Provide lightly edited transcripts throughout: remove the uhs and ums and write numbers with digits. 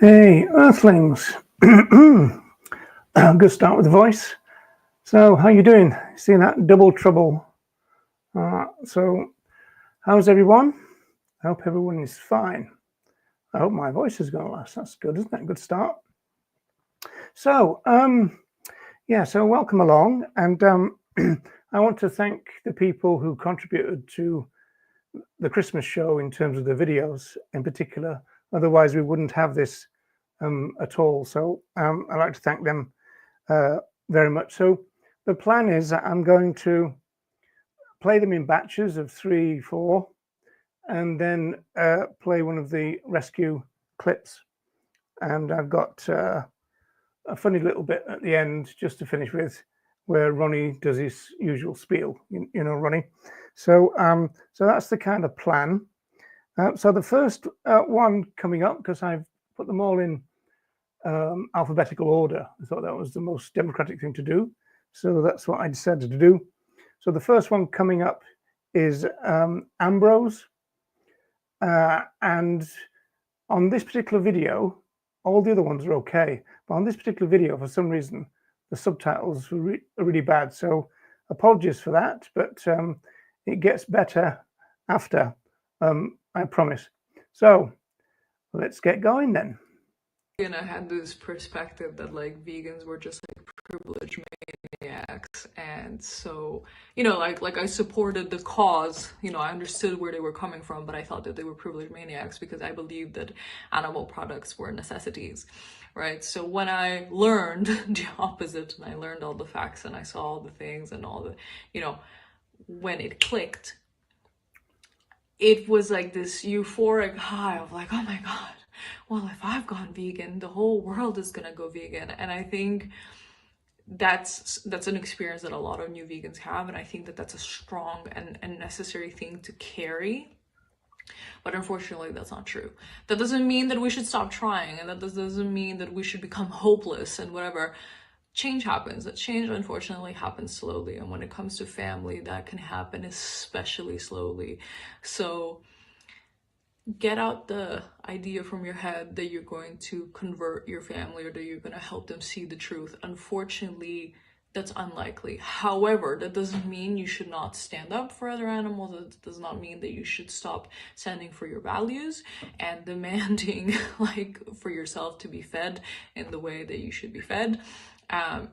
Hey, Earthlings. Good start with the voice. So, how you doing? Seeing that double trouble. So, how's everyone? I hope everyone is fine. I hope my voice is going to last. That's good, isn't it? Good start. So, so welcome along. And I want to thank the people who contributed to the Christmas show in terms of the videos in particular. Otherwise, we wouldn't have this at all. So I'd like to thank them very much. So the plan is that I'm going to play them in batches of 3, 4, and then play one of the rescue clips. And I've got a funny little bit at the end just to finish with, where Ronnie does his usual spiel. You know, Ronnie. So that's the kind of plan. So the first one coming up, because I've put them all in alphabetical order. I thought that was the most democratic thing to do. So that's what I decided to do. So the first one coming up is Ambrose. And on this particular video, all the other ones are okay. But on this particular video, for some reason, the subtitles are really bad. So apologies for that, but it gets better after, I promise. So let's get going then. And I had this perspective that like vegans were just like privileged maniacs, and so like I supported the cause. I understood where they were coming from, but I thought that they were privileged maniacs because I believed that animal products were necessities, right? So when I learned the opposite, and I learned all the facts, and I saw all the things and all the when it clicked, it was like this euphoric high of like, oh my god, well, if I've gone vegan, the whole world is gonna go vegan. And I think that's an experience that a lot of new vegans have, and I think that that's a strong and necessary thing to carry. But unfortunately, that's not true. That doesn't mean that we should stop trying, and that doesn't mean that we should become hopeless and whatever. Change happens. That change, unfortunately, happens slowly. And when it comes to family, that can happen especially slowly. So get out the idea from your head that you're going to convert your family or that you're going to help them see the truth. Unfortunately, that's unlikely. However, that doesn't mean you should not stand up for other animals. It does not mean that you should stop standing for your values and demanding like for yourself to be fed in the way that you should be fed.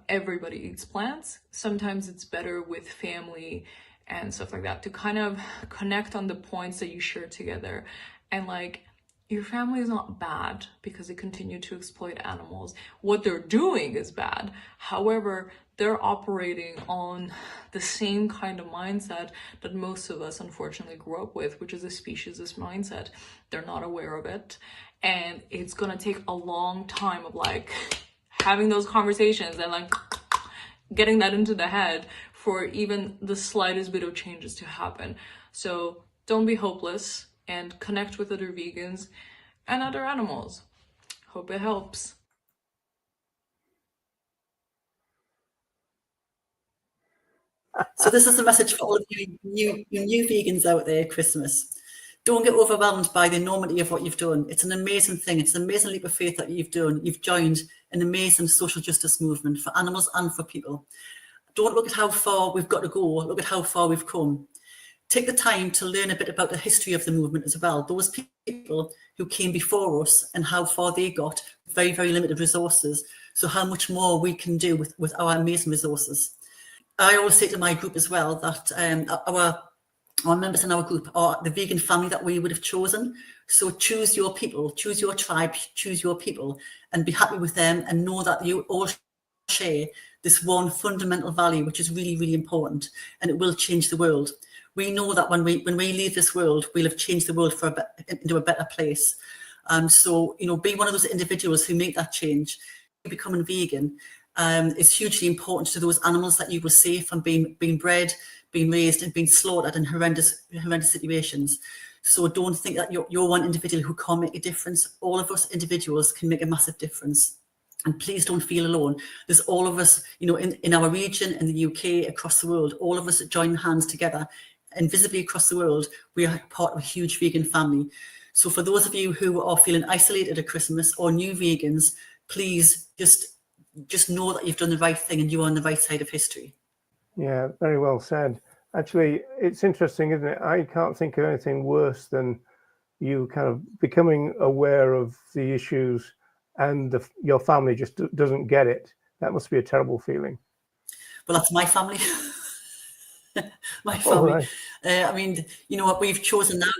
Everybody eats plants. Sometimes it's better with family and stuff like that to kind of connect on the points that you share together. And like, your family is not bad because they continue to exploit animals. What they're doing is bad. However, they're operating on the same kind of mindset that most of us unfortunately grew up with, which is a speciesist mindset. They're not aware of it. And it's gonna take a long time of like having those conversations and like getting that into the head for even the slightest bit of changes to happen. So don't be hopeless and connect with other vegans and other animals. Hope it helps. So this is a message for all of you new vegans out there at Christmas. Don't get overwhelmed by the enormity of what you've done. It's an amazing thing. It's an amazing leap of faith that you've done. You've joined an amazing social justice movement for animals and for people. Don't look at how far we've got to go. Look at how far we've come. Take the time to learn a bit about the history of the movement as well. Those people who came before us and how far they got, very, very limited resources. So how much more we can do with our amazing resources. I always say to my group as well that our members in our group are the vegan family that we would have chosen. So choose your people, choose your tribe, choose your people, and be happy with them and know that you all share this one fundamental value, which is really, really important, and it will change the world. We know that when we leave this world, we'll have changed the world into a better place. So, be one of those individuals who make that change. Becoming vegan is hugely important to those animals that you were safe from being bred, being raised, and being slaughtered in horrendous situations. So don't think that you're one individual who can't make a difference. All of us individuals can make a massive difference. And please don't feel alone. There's all of us, in our region, in the UK, across the world, all of us join hands together. Invisibly across the world, we are part of a huge vegan family. So for those of you who are feeling isolated at Christmas or new vegans, please just know that you've done the right thing and you're on the right side of history. Yeah, very well said. Actually, it's interesting, isn't it? I can't think of anything worse than you kind of becoming aware of the issues and your family just doesn't get it. That must be a terrible feeling. Well, that's my family. My All family. right. I mean, you know what we've chosen now?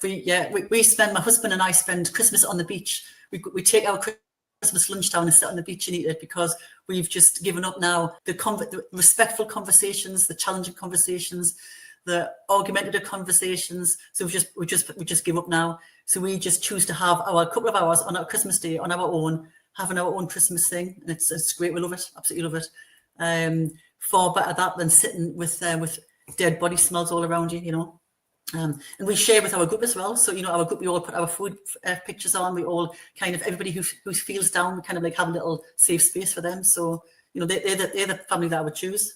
We spend, my husband and I spend Christmas on the beach. We take our Christmas lunch down and sit on the beach and eat it, because we've just given up now the respectful conversations, the challenging conversations, the argumentative conversations. So we just give up now. So we just choose to have our couple of hours on our Christmas day on our own, having our own Christmas thing, and it's great. We love it, absolutely love it. Far better that than sitting with dead body smells all around you, you know. And we share with our group as well. So, you know, our group, we all put our food pictures on. We all kind of, everybody who feels down, we kind of like have a little safe space for them. So, you know, they're the family that I would choose.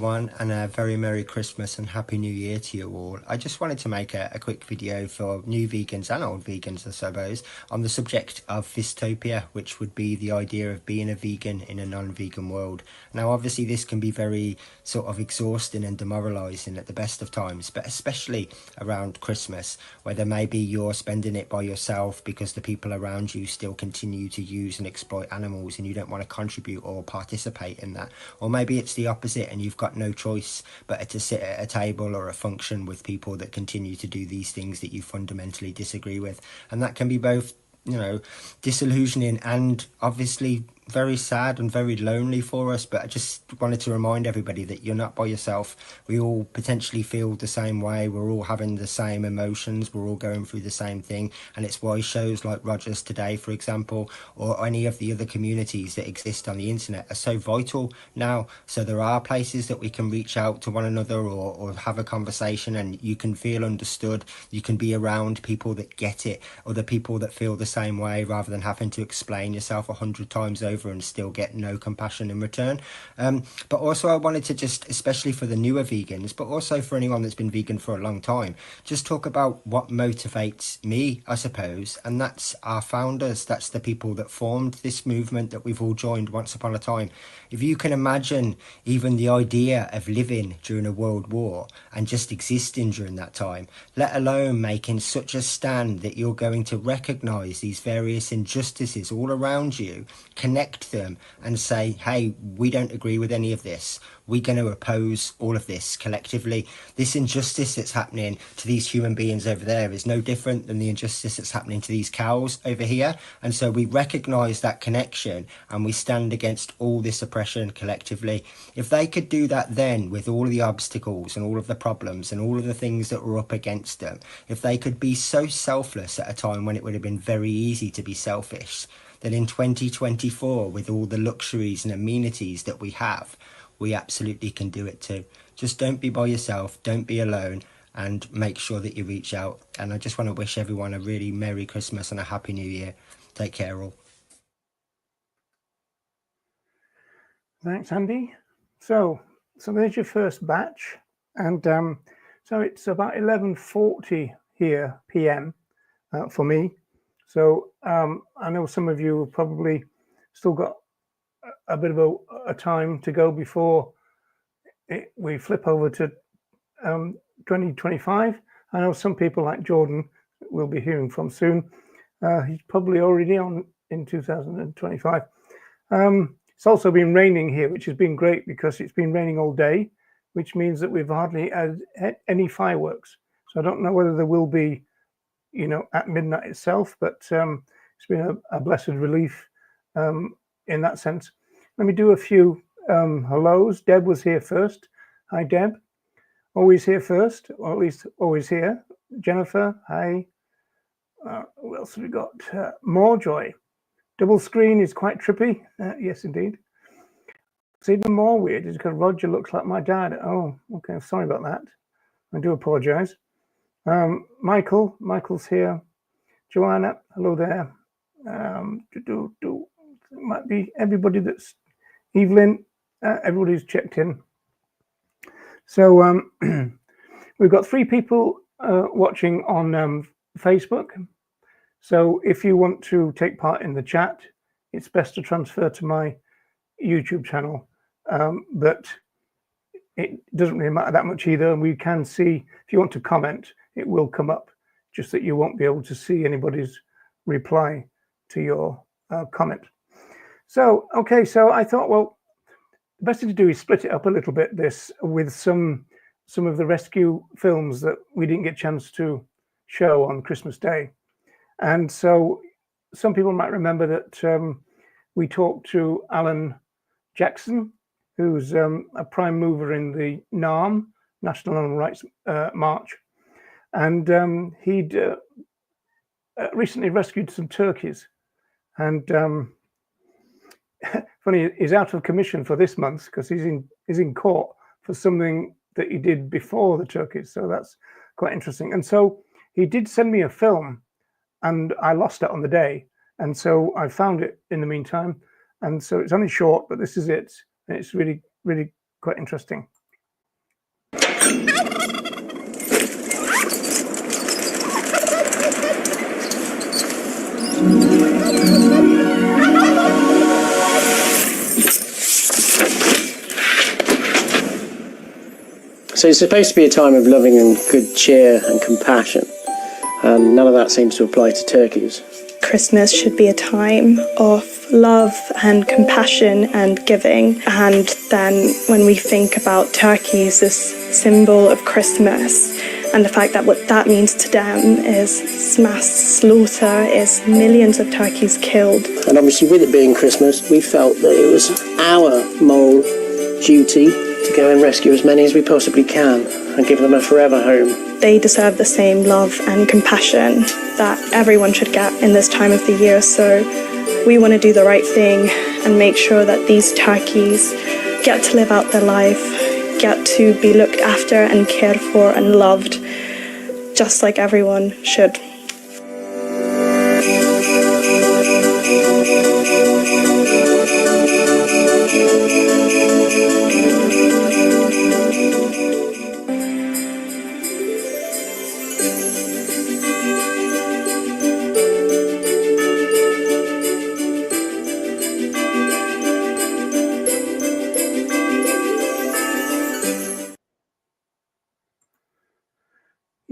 And a very Merry Christmas and Happy New Year to you all. I just wanted to make a quick video for new vegans and old vegans, I suppose, on the subject of Fistopia, which would be the idea of being a vegan in a non-vegan world. Now, obviously, this can be very sort of exhausting and demoralising at the best of times, but especially around Christmas, whether maybe you're spending it by yourself because the people around you still continue to use and exploit animals and you don't want to contribute or participate in that. Or maybe it's the opposite and you've got no choice but to sit at a table or a function with people that continue to do these things that you fundamentally disagree with. And that can be both, you know, disillusioning and obviously very sad and very lonely for us. But I just wanted to remind everybody that you're not by yourself. We all potentially feel the same way. We're all having the same emotions. We're all going through the same thing. And it's why shows like Rogers Today, for example, or any of the other communities that exist on the internet are so vital now. So there are places that we can reach out to one another or have a conversation, and you can feel understood. You can be around people that get it, other people that feel the same way, rather than having to explain yourself 100 times over and still get no compassion in return. But also I wanted to just, especially for the newer vegans, but also for anyone that's been vegan for a long time, just talk about what motivates me, I suppose, and that's our founders. That's the people that formed this movement that we've all joined once upon a time. If you can imagine even the idea of living during a world war and just existing during that time, let alone making such a stand that you're going to recognise these various injustices all around you, connect them and say, hey, we don't agree with any of this. We're going to oppose all of this collectively. This injustice that's happening to these human beings over there is no different than the injustice that's happening to these cows over here. And so we recognise that connection and we stand against all this oppression collectively. If they could do that then, with all of the obstacles and all of the problems and all of the things that were up against them, if they could be so selfless at a time when it would have been very easy to be selfish, then in 2024, with all the luxuries and amenities that we have, we absolutely can do it too. Just don't be by yourself, don't be alone, and make sure that you reach out. And I just want to wish everyone a really Merry Christmas and a Happy New Year. Take care all. Thanks, Andy. So there's your first batch, and so it's about 11:40 here PM for me. So I know some of you have probably still got a bit of a time to go before we flip over to 2025. I know some people like Jordan we'll be hearing from soon. He's probably already on in 2025. It's also been raining here, which has been great because it's been raining all day, which means that we've hardly had any fireworks. So I don't know whether there will be, you know, at midnight itself, but it's been a blessed relief in that sense. Let me do a few hellos. Deb was here first. Hi, Deb. Always here first, or at least always here. Jennifer, hi. Who else have we got? More joy. Double screen is quite trippy. Yes, indeed. It's even more weird is because Roger looks like my dad. Oh, okay. Sorry about that. I do apologize. Michael's here. Joanna, hello there. Might be everybody that's Evelyn. Everybody's checked in. So we've got 3 people watching on Facebook. So if you want to take part in the chat, it's best to transfer to my YouTube channel. But it doesn't really matter that much either. And we can see, if you want to comment, it will come up, just that you won't be able to see anybody's reply to your comment. So, okay, so I thought, well, the best thing to do is split it up a little bit, this, with some of the rescue films that we didn't get a chance to show on Christmas Day. And so some people might remember that we talked to Alan Jackson, who's a prime mover in the NARM, National Animal Rights March. And he'd recently rescued some turkeys. And funny, he's out of commission for this month because he's in court for something that he did before the turkeys. So that's quite interesting. And so he did send me a film, and I lost it on the day. And so I found it in the meantime. And so it's only short, but this is it. And it's really, really quite interesting. So it's supposed to be a time of loving and good cheer and compassion, and none of that seems to apply to turkeys. Christmas should be a time of love and compassion and giving. And then when we think about turkeys, this symbol of Christmas, and the fact that what that means to them is mass slaughter, is millions of turkeys killed. And obviously with it being Christmas, we felt that it was our moral duty to go and rescue as many as we possibly can and give them a forever home. They deserve the same love and compassion that everyone should get in this time of the year. So we want to do the right thing and make sure that these turkeys get to live out their life, get to be looked after and cared for and loved, just like everyone should.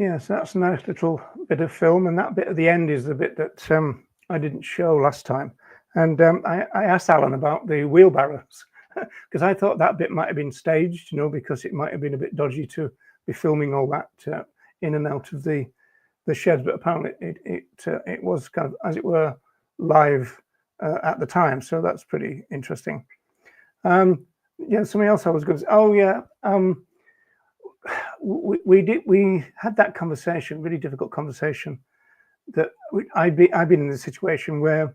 Yes, that's a nice little bit of film, and that bit at the end is the bit that I didn't show last time. And I asked Alan about the wheelbarrows because I thought that bit might have been staged, because it might have been a bit dodgy to be filming all that in and out of the sheds, but apparently it was kind of, as it were, live at the time. So that's pretty interesting. Yeah, something else I was going to say. Oh yeah. We had that conversation, really difficult conversation, that I've been in a situation where,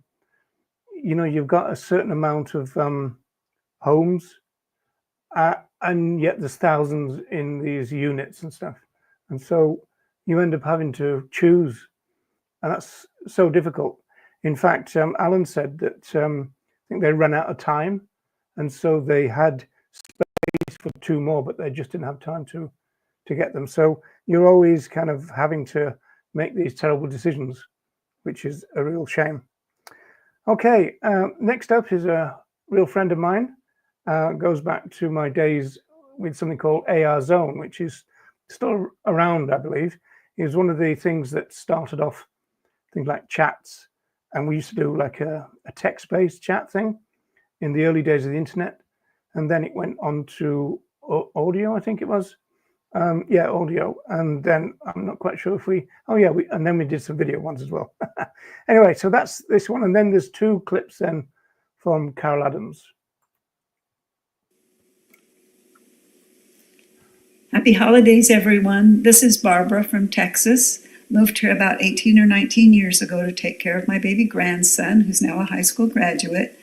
you've got a certain amount of homes, and yet there's thousands in these units and stuff, and so you end up having to choose, and that's so difficult. In fact, Alan said that I think they ran out of time, and so they had space for two more, but they just didn't have time to get them. So you're always kind of having to make these terrible decisions, which is a real shame. Okay, next up is a real friend of mine. Goes back to my days with something called AR Zone, which is still around, I believe. It was one of the things that started off things like chats, and we used to do like a text-based chat thing in the early days of the internet, and then it went on to audio, I think it was. Yeah, audio, and then I'm not quite sure if and then we did some video ones as well. Anyway, so that's this one, and then there's two clips then from Carol Adams. Happy holidays, everyone. This is Barbara from Texas. Moved here about 18 or 19 years ago to take care of my baby grandson, who's now a high school graduate.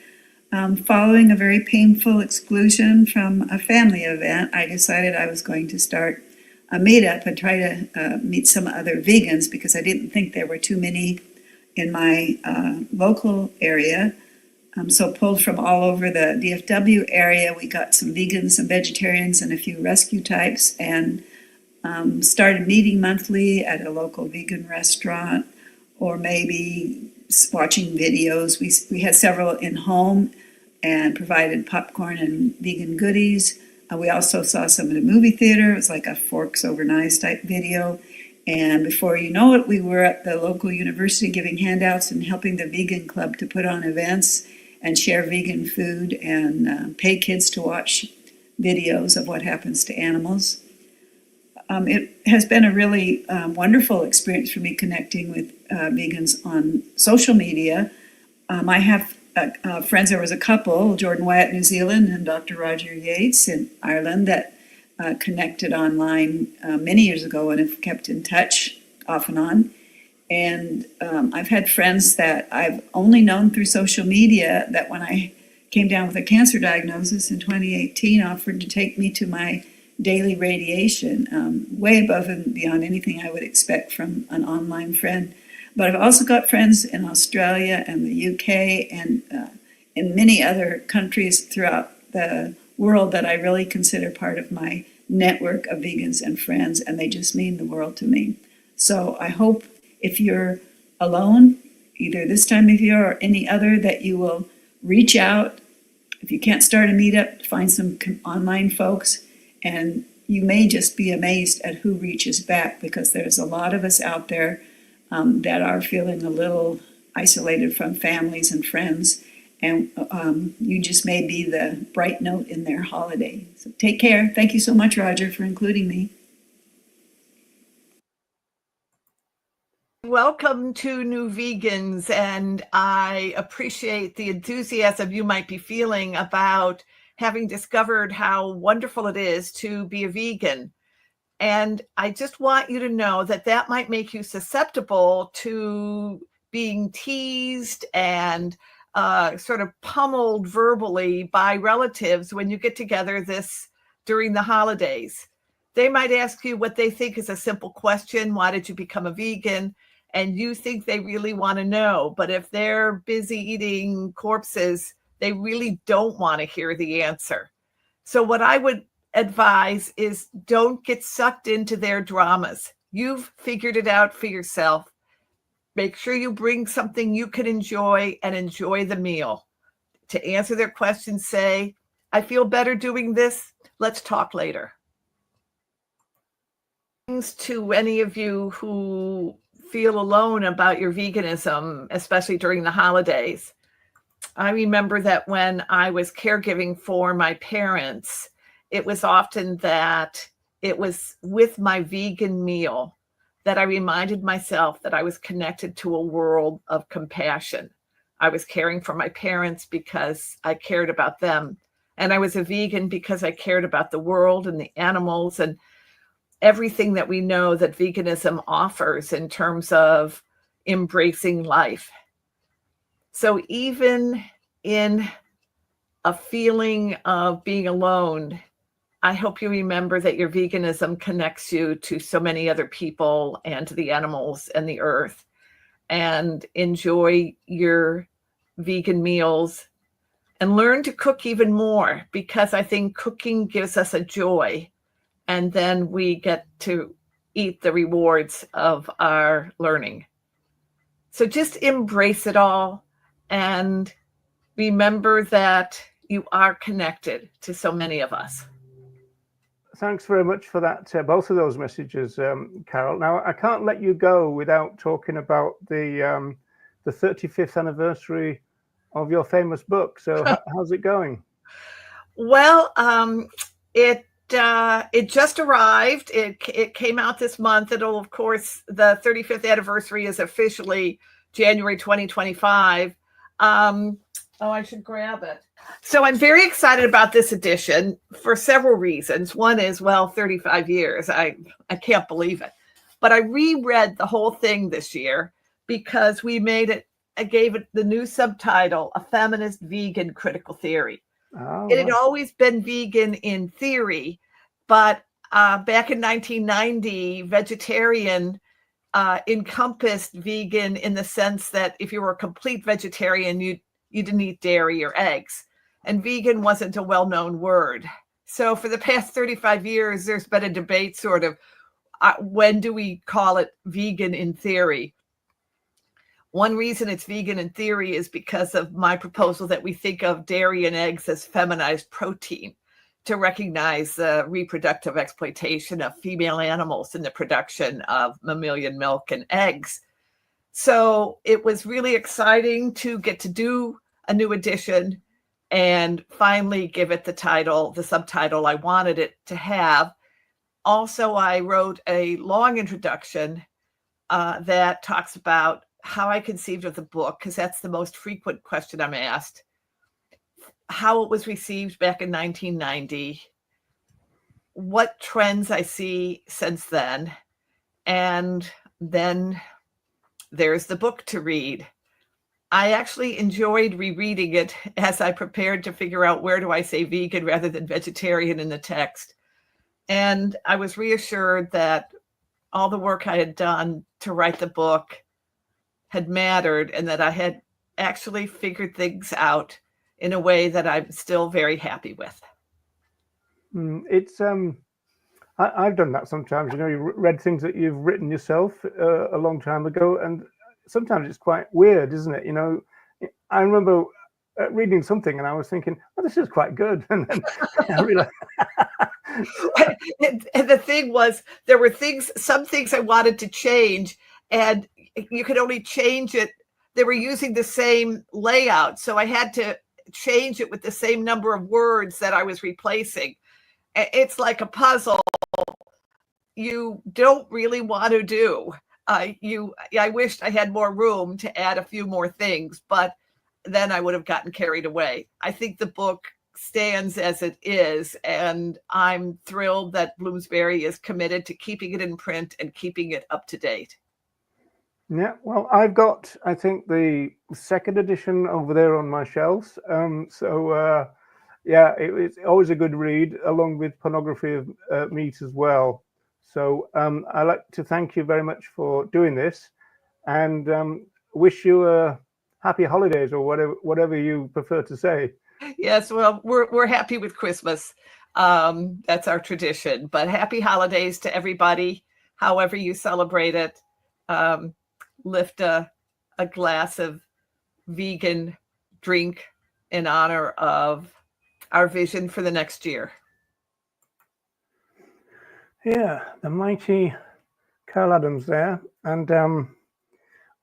Following a very painful exclusion from a family event, I decided I was going to start a meetup and try to meet some other vegans because I didn't think there were too many in my local area. So pulled from all over the DFW area, we got some vegans, some vegetarians, and a few rescue types. And started meeting monthly at a local vegan restaurant, or maybe watching videos. We had several in home and provided popcorn and vegan goodies. We also saw some at a movie theater. It was like a Forks Over Knives type video. And before you know it, we were at the local university giving handouts and helping the vegan club to put on events and share vegan food and pay kids to watch videos of what happens to animals. It has been a really wonderful experience for me connecting with vegans on social media. I have friends. There was a couple, Jordan Wyatt, New Zealand, and Dr. Roger Yates in Ireland, that connected online many years ago and have kept in touch off and on. And I've had friends that I've only known through social media that when I came down with a cancer diagnosis in 2018, offered to take me to my daily radiation, way above and beyond anything I would expect from an online friend. But I've also got friends in Australia and the UK and in many other countries throughout the world that I really consider part of my network of vegans and friends, and they just mean the world to me. So I hope if you're alone, either this time of year or any other, that you will reach out. If you can't start a meetup, find some online folks, and you may just be amazed at who reaches back, because there's a lot of us out there that are feeling a little isolated from families and friends, and you just may be the bright note in their holiday. So take care. Thank you so much, Roger, for including me. Welcome to New Vegans, and I appreciate the enthusiasm you might be feeling about having discovered how wonderful it is to be a vegan. And I just want you to know that that might make you susceptible to being teased and sort of pummeled verbally by relatives when you get together during the holidays. They might ask you what they think is a simple question: why did you become a vegan? And you think they really want to know. But if they're busy eating corpses, they really don't want to hear the answer. So what I would advise is don't get sucked into their dramas. You've figured it out for yourself. Make sure you bring something you can enjoy and enjoy the meal. To answer their questions, say, I feel better doing this. Let's talk later. To any of you who feel alone about your veganism, especially during the holidays, I remember that when I was caregiving for my parents, it was often that it was with my vegan meal that I reminded myself that I was connected to a world of compassion. I was caring for my parents because I cared about them. And I was a vegan because I cared about the world and the animals and everything that we know that veganism offers in terms of embracing life. So even in a feeling of being alone, I hope you remember that your veganism connects you to so many other people and to the animals and the earth. And enjoy your vegan meals and learn to cook even more, because I think cooking gives us a joy. And then we get to eat the rewards of our learning. So just embrace it all and remember that you are connected to so many of us. Thanks very much for that, both of those messages, Carol. Now, I can't let you go without talking about the 35th anniversary of your famous book. So how's it going? Well, it just arrived. It came out this month. It'll, of course, the 35th anniversary is officially January 2025. I should grab it. So I'm very excited about this edition for several reasons. One is, 35 years. I can't believe it. But I reread the whole thing this year because I gave it the new subtitle, A Feminist Vegan Critical Theory. Oh, It had always been vegan in theory, but back in 1990, vegetarian encompassed vegan in the sense that if you were a complete vegetarian, you didn't eat dairy or eggs. And vegan wasn't a well-known word. So for the past 35 years, there's been a debate sort of, when do we call it vegan in theory? One reason it's vegan in theory is because of my proposal that we think of dairy and eggs as feminized protein to recognize the reproductive exploitation of female animals in the production of mammalian milk and eggs. So it was really exciting to get to do a new edition and finally give it the subtitle I wanted it to have. Also, I wrote a long introduction that talks about how I conceived of the book, because that's the most frequent question I'm asked. How it was received back in 1990, what trends I see since then, and then there's the book to read. I actually enjoyed rereading it as I prepared to figure out where do I say vegan rather than vegetarian in the text. And I was reassured that all the work I had done to write the book had mattered and that I had actually figured things out in a way that I'm still very happy with. It's I've done that sometimes. You know, you read things that you've written yourself a long time ago, and sometimes it's quite weird, isn't it? You know, I remember reading something and I was thinking, "Oh, this is quite good," and then I realized. And the thing was, there were some things I wanted to change, and you could only change it. They were using the same layout, so I had to change it with the same number of words that I was replacing. It's like a puzzle you don't really want to do. I wished I had more room to add a few more things, but then I would have gotten carried away. I think the book stands as it is, and I'm thrilled that Bloomsbury is committed to keeping it in print and keeping it up to date. Yeah, well, I've got, I think, the second edition over there on my shelves. Yeah, it's always a good read, along with Pornography of Meat as well. So I'd like to thank you very much for doing this, and wish you a happy holidays, or whatever you prefer to say. Yes, well, we're happy with Christmas. That's our tradition. But happy holidays to everybody, however you celebrate it. Lift a glass of vegan drink in honor of our vision for the next year. Yeah, the mighty Carol Adams there. And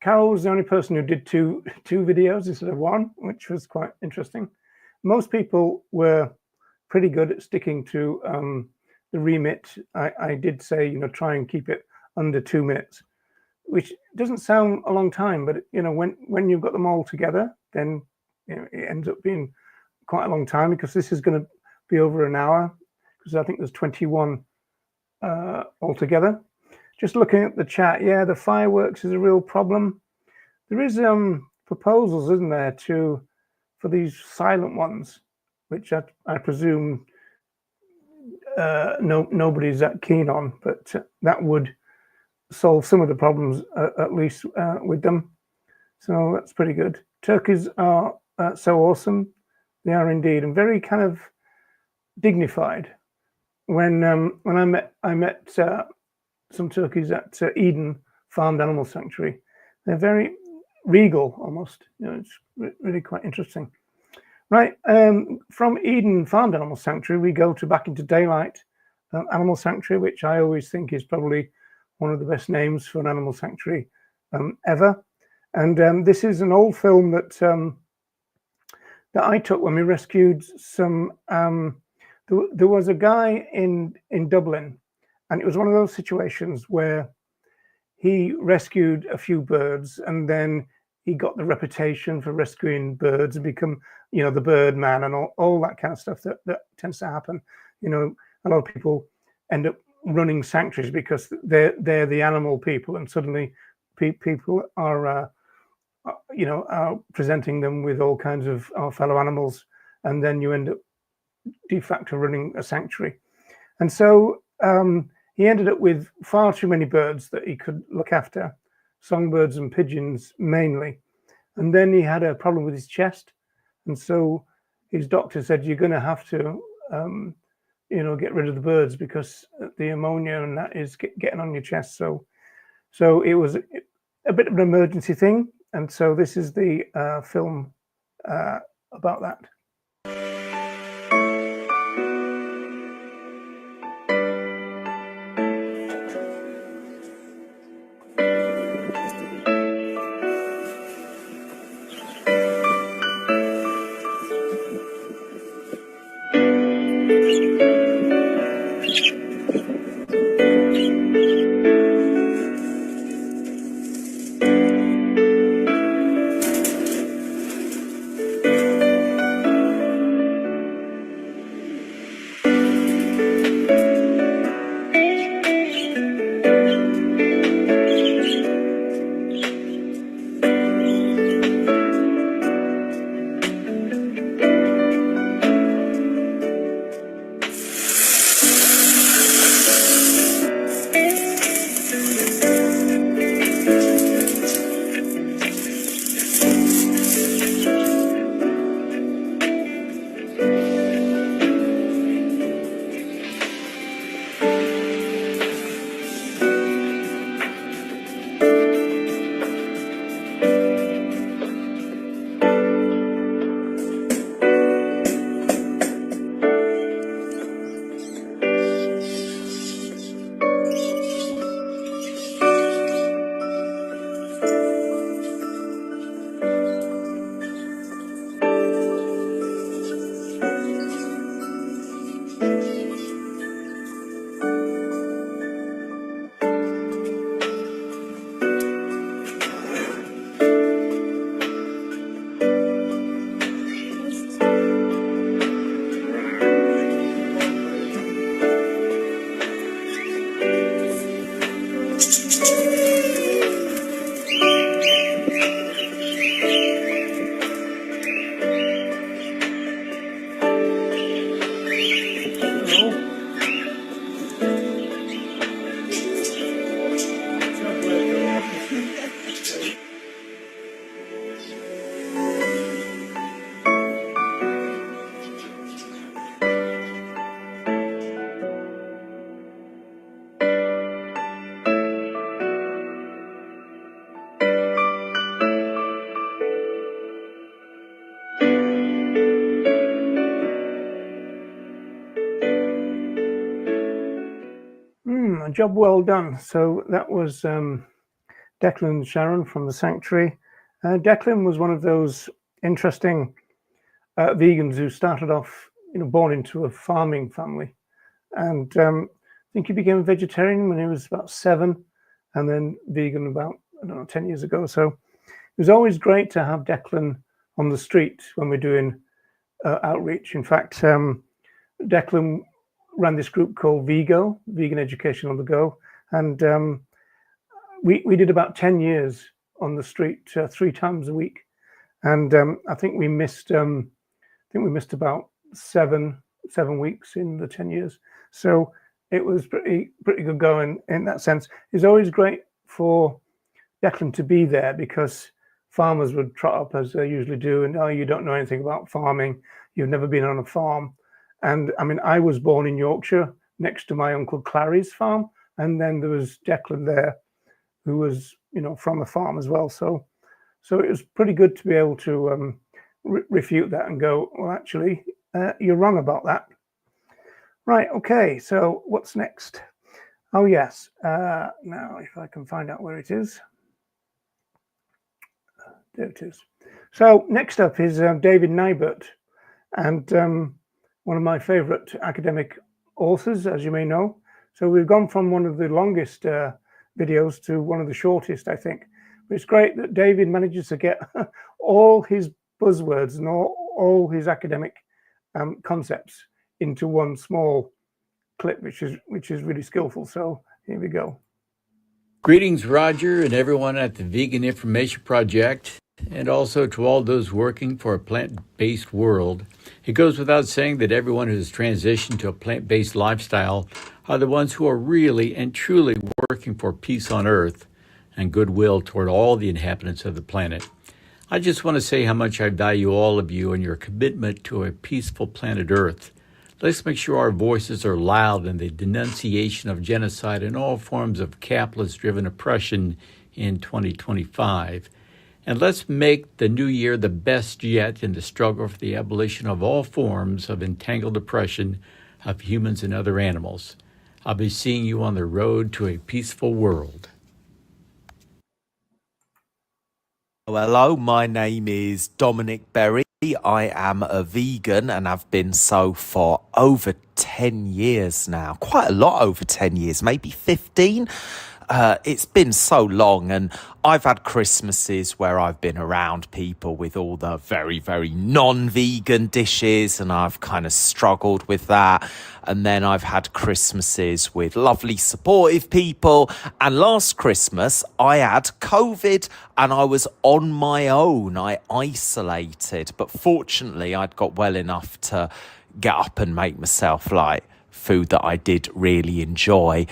Carol was the only person who did two videos instead of one, which was quite interesting. Most people were pretty good at sticking to the remit. I did say, you know, try and keep it under 2 minutes, which doesn't sound a long time, but you know, when you've got them all together, then you know, it ends up being quite a long time, because this is going to be over an hour, because I think there's 21 altogether. Just looking at the chat, yeah, the fireworks is a real problem. There is proposals, isn't there, for these silent ones, which I presume nobody's that keen on, but that would solve some of the problems, at least with them. So that's pretty good. Turkeys are so awesome. They are indeed, and very kind of dignified. When I met some turkeys at Eden Farmed Animal Sanctuary, they're very regal almost. You know, it's really quite interesting. Right, from Eden Farmed Animal Sanctuary, we go to Back into Daylight Animal Sanctuary, which I always think is probably one of the best names for an animal sanctuary ever. And this is an old film that I took when we rescued some. There was a guy in Dublin, and it was one of those situations where he rescued a few birds, and then he got the reputation for rescuing birds and become, you know, the bird man and all that kind of stuff that tends to happen. You know, a lot of people end up running sanctuaries because they're the animal people, and suddenly people are you know, are presenting them with all kinds of our fellow animals, and then you end up de facto running a sanctuary. And so he ended up with far too many birds that he could look after, songbirds and pigeons mainly. And then he had a problem with his chest, and so his doctor said, you're going to have to get rid of the birds because the ammonia and that is getting on your chest. So it was a bit of an emergency thing, and so this is the film about that. A job well done. So that was Declan and Sharon from the Sanctuary. Declan was one of those interesting vegans who started off, born into a farming family, and I think he became a vegetarian when he was about 7, and then vegan about 10 years ago. So it was always great to have Declan on the street when we're doing outreach. In fact, Declan ran this group called Vigo, Vegan Education on the Go, and we did about 10 years on the street 3 times a week, and I think we missed about seven weeks in the 10 years. So it was pretty good going in that sense. It's always great for Declan to be there because farmers would trot up as they usually do, and you don't know anything about farming, you've never been on a farm. And I mean, I was born in Yorkshire next to my Uncle Clary's farm, and then there was Declan there who was from a farm as well. So it was pretty good to be able to refute that and go, well, actually, you're wrong about that. Right, okay, so what's next? Oh, yes. Now, if I can find out where it is. There it is. So next up is David Nybert, and one of my favorite academic authors, as you may know. So we've gone from one of the longest videos to one of the shortest, I think. But it's great that David manages to get all his buzzwords and all his academic concepts into one small clip, which is really skillful. So here we go. Greetings, Roger, and everyone at the Vegan Information Project, and also to all those working for a plant-based world. It goes without saying that everyone who has transitioned to a plant-based lifestyle are the ones who are really and truly working for peace on Earth and goodwill toward all the inhabitants of the planet. I just want to say how much I value all of you and your commitment to a peaceful planet Earth. Let's make sure our voices are loud in the denunciation of genocide and all forms of capitalist-driven oppression in 2025. And let's make the new year the best yet in the struggle for the abolition of all forms of entangled oppression of humans and other animals. I'll be seeing you on the road to a peaceful world. Hello, my name is Dominic Berry. I am a vegan and I've been so for over 10 years now. Quite a lot over 10 years, maybe 15. It's been so long, and I've had Christmases where I've been around people with all the very, very non-vegan dishes, and I've kind of struggled with that. And then I've had Christmases with lovely, supportive people. And last Christmas, I had COVID and I was on my own. I isolated, but fortunately, I'd got well enough to get up and make myself like food that I did really enjoy.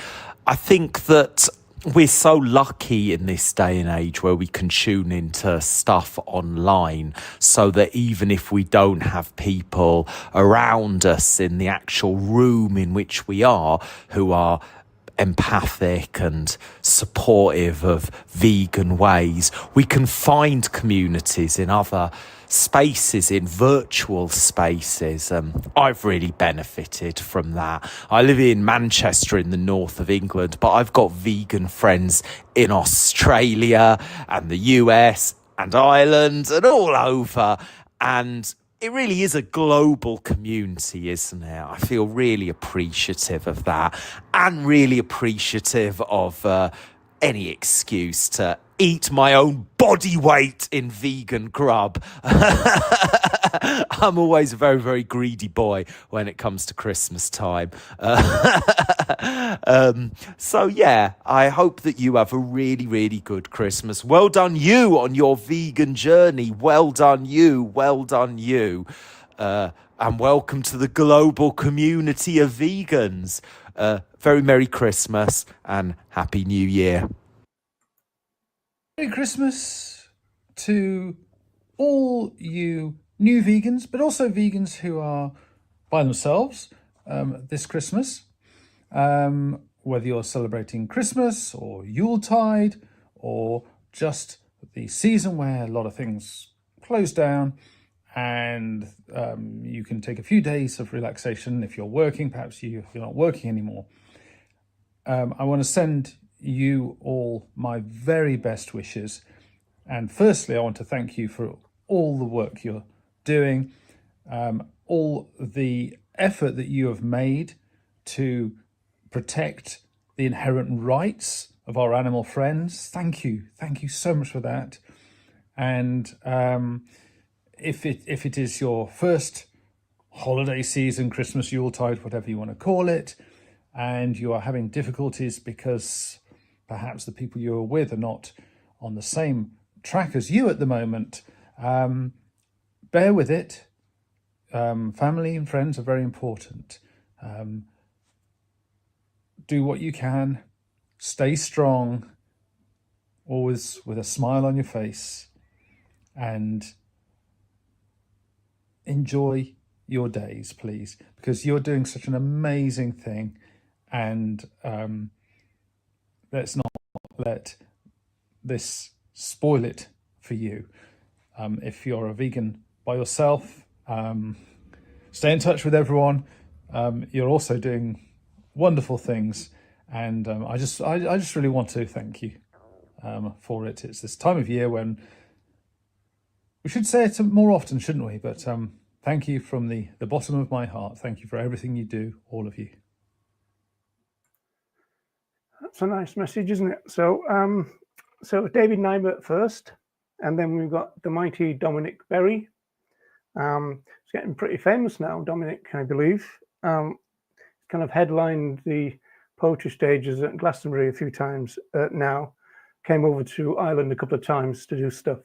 I think that we're so lucky in this day and age where we can tune into stuff online, so that even if we don't have people around us in the actual room in which we are who are empathic and supportive of vegan ways, we can find communities in other spaces, in virtual spaces. I've really benefited from that. I live in Manchester in the north of England, but I've got vegan friends in Australia and the US and Ireland and all over. And it really is a global community, isn't it? I feel really appreciative of that, and really appreciative of any excuse to eat my own body weight in vegan grub. I'm always a very, very greedy boy when it comes to Christmas time. So yeah, I hope that you have a really, really good Christmas. Well done you on your vegan journey. Well done you. Well done you. And welcome to the global community of vegans. Very Merry Christmas and Happy New Year. Merry Christmas to all you new vegans, but also vegans who are by themselves this Christmas. Whether you're celebrating Christmas or Yuletide or just the season where a lot of things close down, and you can take a few days of relaxation. If you're working, perhaps you're not working anymore. I want to send you all my very best wishes. And firstly, I want to thank you for all the work you're doing, all the effort that you have made to protect the inherent rights of our animal friends. Thank you so much for that. And if it is your first holiday season, Christmas, Yuletide, whatever you want to call it, and you are having difficulties because perhaps the people you are with are not on the same track as you at the moment, bear with it. Family and friends are very important. Do what you can, stay strong, always with a smile on your face, and enjoy your days, please, because you're doing such an amazing thing. And let's not let this spoil it for you. If you're a vegan by yourself, stay in touch with everyone. You're also doing wonderful things, and I just really want to thank you for it. It's this time of year when we should say it more often, shouldn't we? But thank you from the bottom of my heart. Thank you for everything you do, all of you. That's a nice message, isn't it? So, so David Nybert first, and then we've got the mighty Dominic Berry. It's getting pretty famous now, Dominic, I believe. Kind of headlined the poetry stages at Glastonbury a few times now. Came over to Ireland a couple of times to do stuff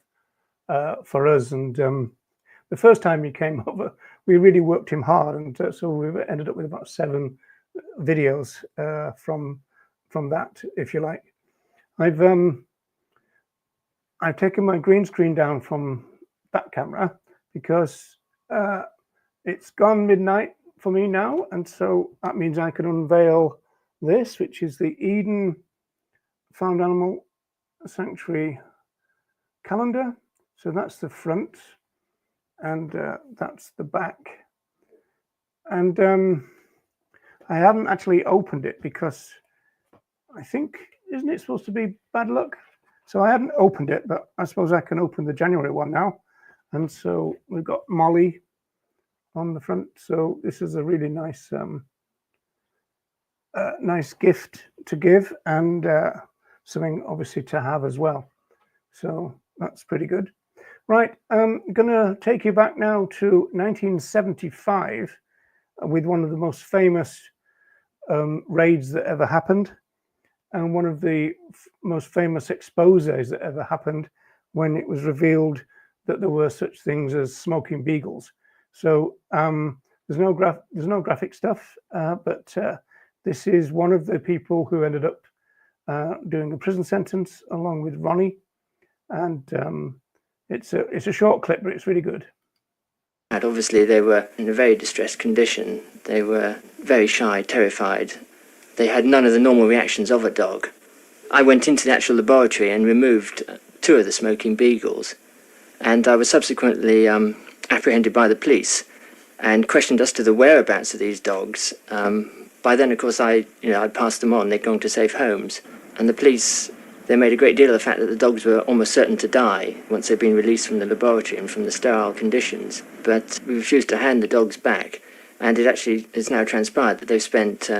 for us. And the first time he came over, we really worked him hard. And so we ended up with about 7 videos from that, if you like. I've taken my green screen down from that camera because it's gone midnight for me now, and so that means I can unveil this, which is the Eden Found Animal Sanctuary calendar. So that's the front, and that's the back. And I haven't actually opened it because I think, isn't it supposed to be bad luck? So I haven't opened it, but I suppose I can open the January one now. And so we've got Molly on the front. So this is a really nice, nice gift to give, and something obviously to have as well. So that's pretty good. Right, I'm gonna take you back now to 1975 with one of the most famous raids that ever happened, and one of the most famous exposés that ever happened, when it was revealed that there were such things as smoking beagles. So there's no graphic stuff, but this is one of the people who ended up doing a prison sentence along with Ronnie, and it's a short clip, but it's really good. And obviously they were in a very distressed condition. They were very shy, terrified. They had none of the normal reactions of a dog. I went into the actual laboratory and removed 2 of the smoking beagles, and I was subsequently apprehended by the police and questioned as to the whereabouts of these dogs. By then, of course, I'd passed them on. They'd gone to safe homes, and the police, they made a great deal of the fact that the dogs were almost certain to die once they'd been released from the laboratory and from the sterile conditions. But we refused to hand the dogs back, and it actually has now transpired that they've spent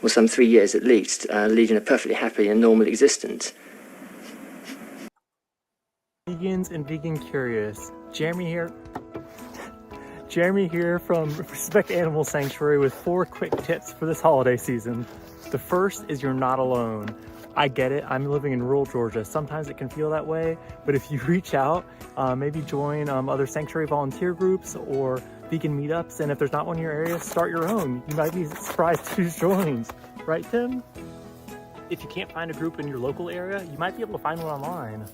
some 3 years at least, leading a perfectly happy and normal existence. Vegans and Vegan Curious. Jeremy here from Respect Animal Sanctuary with 4 quick tips for this holiday season. The first is you're not alone. I get it, I'm living in rural Georgia. Sometimes it can feel that way, but if you reach out, maybe join other sanctuary volunteer groups or vegan meetups, and if there's not one in your area, start your own. You might be surprised who joins. Right, Tim? If you can't find a group in your local area, you might be able to find one online.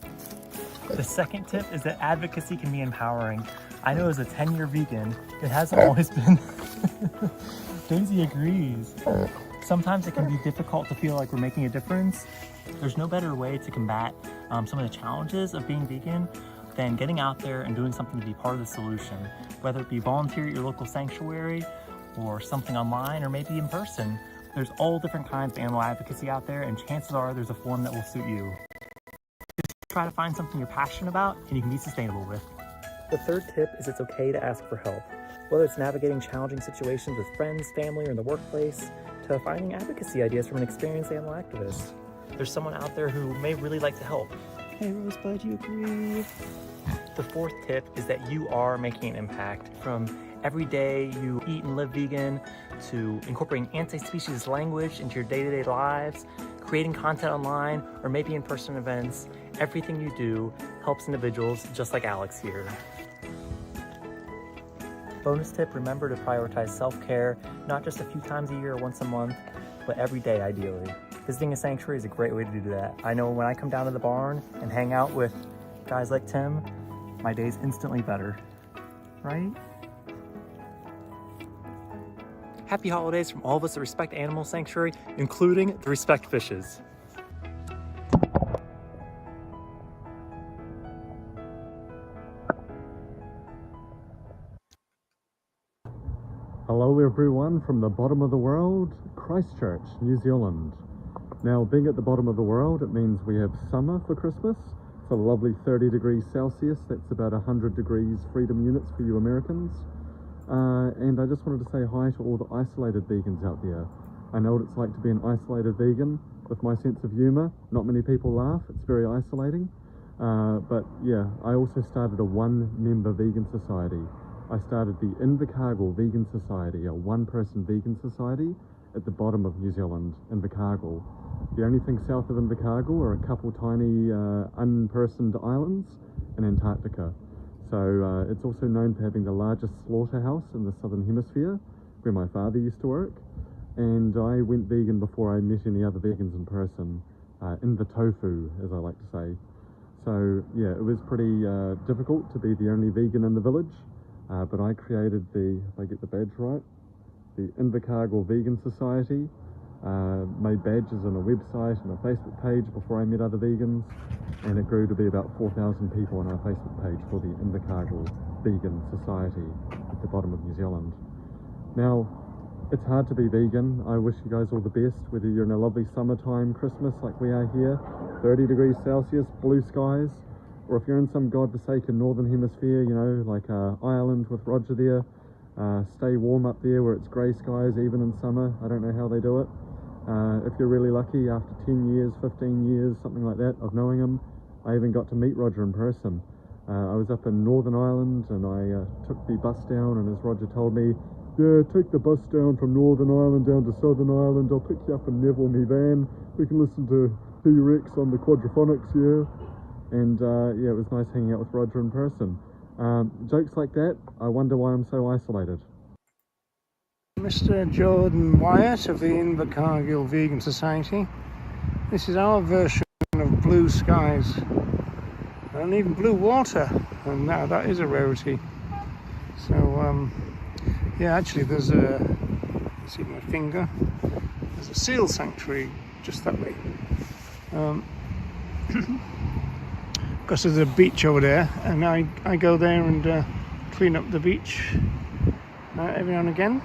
The second tip is that advocacy can be empowering. I know as a 10-year vegan, it hasn't always been... Daisy agrees. Sometimes it can be difficult to feel like we're making a difference. There's no better way to combat some of the challenges of being vegan than getting out there and doing something to be part of the solution, whether it be volunteer at your local sanctuary or something online or maybe in person. There's all different kinds of animal advocacy out there, and chances are there's a form that will suit you. Just try to find something you're passionate about and you can be sustainable with. The third tip is it's okay to ask for help, whether it's navigating challenging situations with friends, family, or in the workplace, to finding advocacy ideas from an experienced animal activist. There's someone out there who may really like to help. Hey Rosebud, you agree? The fourth tip is that you are making an impact. From every day you eat and live vegan, to incorporating anti-species language into your day-to-day lives, creating content online, or maybe in-person events, everything you do helps individuals just like Alex here. Bonus tip, remember to prioritize self-care, not just a few times a year or once a month, but every day ideally. Visiting a sanctuary is a great way to do that. I know when I come down to the barn and hang out with guys like Tim, my day's instantly better, right? Happy holidays from all of us at Respect Animal Sanctuary, including the Respect Fishes. Hello everyone from the bottom of the world, Christchurch, New Zealand. Now, being at the bottom of the world, it means we have summer for Christmas. It's a lovely 30 degrees Celsius, that's about 100 degrees freedom units for you Americans. And I just wanted to say hi to all the isolated vegans out there. I know what it's like to be an isolated vegan. With my sense of humour, not many people laugh, it's very isolating. But yeah, I also started a one-member vegan society. I started the Invercargill Vegan Society, a one-person vegan society at the bottom of New Zealand, Invercargill. The only thing south of Invercargill are a couple tiny unpersoned islands in Antarctica. So it's also known for having the largest slaughterhouse in the southern hemisphere, where my father used to work. And I went vegan before I met any other vegans in person, in the tofu, as I like to say. So yeah, it was pretty difficult to be the only vegan in the village. But I created the, if I get the badge right, the Invercargill Vegan Society, made badges and a website and a Facebook page before I met other vegans, and it grew to be about 4,000 people on our Facebook page for the Invercargill Vegan Society at the bottom of New Zealand. Now, it's hard to be vegan. I wish you guys all the best, whether you're in a lovely summertime Christmas like we are here, 30 degrees Celsius, blue skies, or if you're in some godforsaken northern hemisphere, you know, like Ireland with Roger there, stay warm up there where it's grey skies even in summer. I don't know how they do it. If you're really lucky, after 10 years, 15 years, something like that, of knowing him, I even got to meet Roger in person. I was up in Northern Ireland and I took the bus down, and as Roger told me, yeah, take the bus down from Northern Ireland down to Southern Ireland, I'll pick you up in Neville, me van, we can listen to T-Rex on the quadraphonics, yeah. And yeah, it was nice hanging out with Roger in person. Jokes like that, I wonder why I'm so isolated. Mr. Jordan Wyatt of the Invercargill Vegan Society. This is our version of blue skies and even blue water, and now that is a rarity. So yeah, actually there's a, see my finger, there's a seal sanctuary just that way, because there's a beach over there, and I go there and clean up the beach every now and again,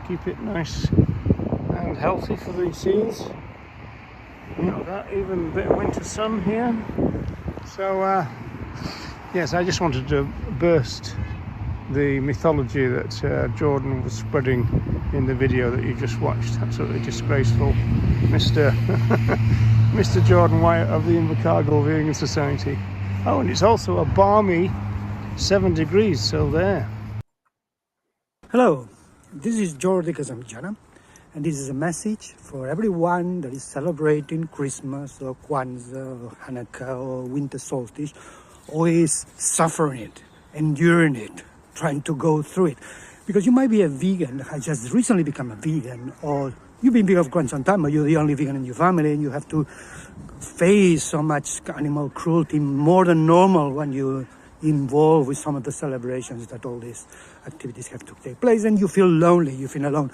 keep it nice and healthy for the seals. You know, that even a bit of winter sun here. So yes, I just wanted to burst the mythology that Jordan was spreading in the video that you just watched. Absolutely disgraceful, Mr. Mr. Jordan Wyatt of the Invercargill Vegan Society. Oh, and it's also a balmy 7 degrees, so there. Hello, this is Jordi Casamijana, and this is a message for everyone that is celebrating Christmas or Kwanzaa or Hanukkah or winter solstice, or is suffering it, enduring it, trying to go through it. Because you might be a vegan, has just recently become a vegan, or you've been vegan for quite some time, but you're the only vegan in your family, and you have to face so much animal cruelty more than normal when you involved with some of the celebrations that all these activities have to take place, and you feel lonely, you feel alone.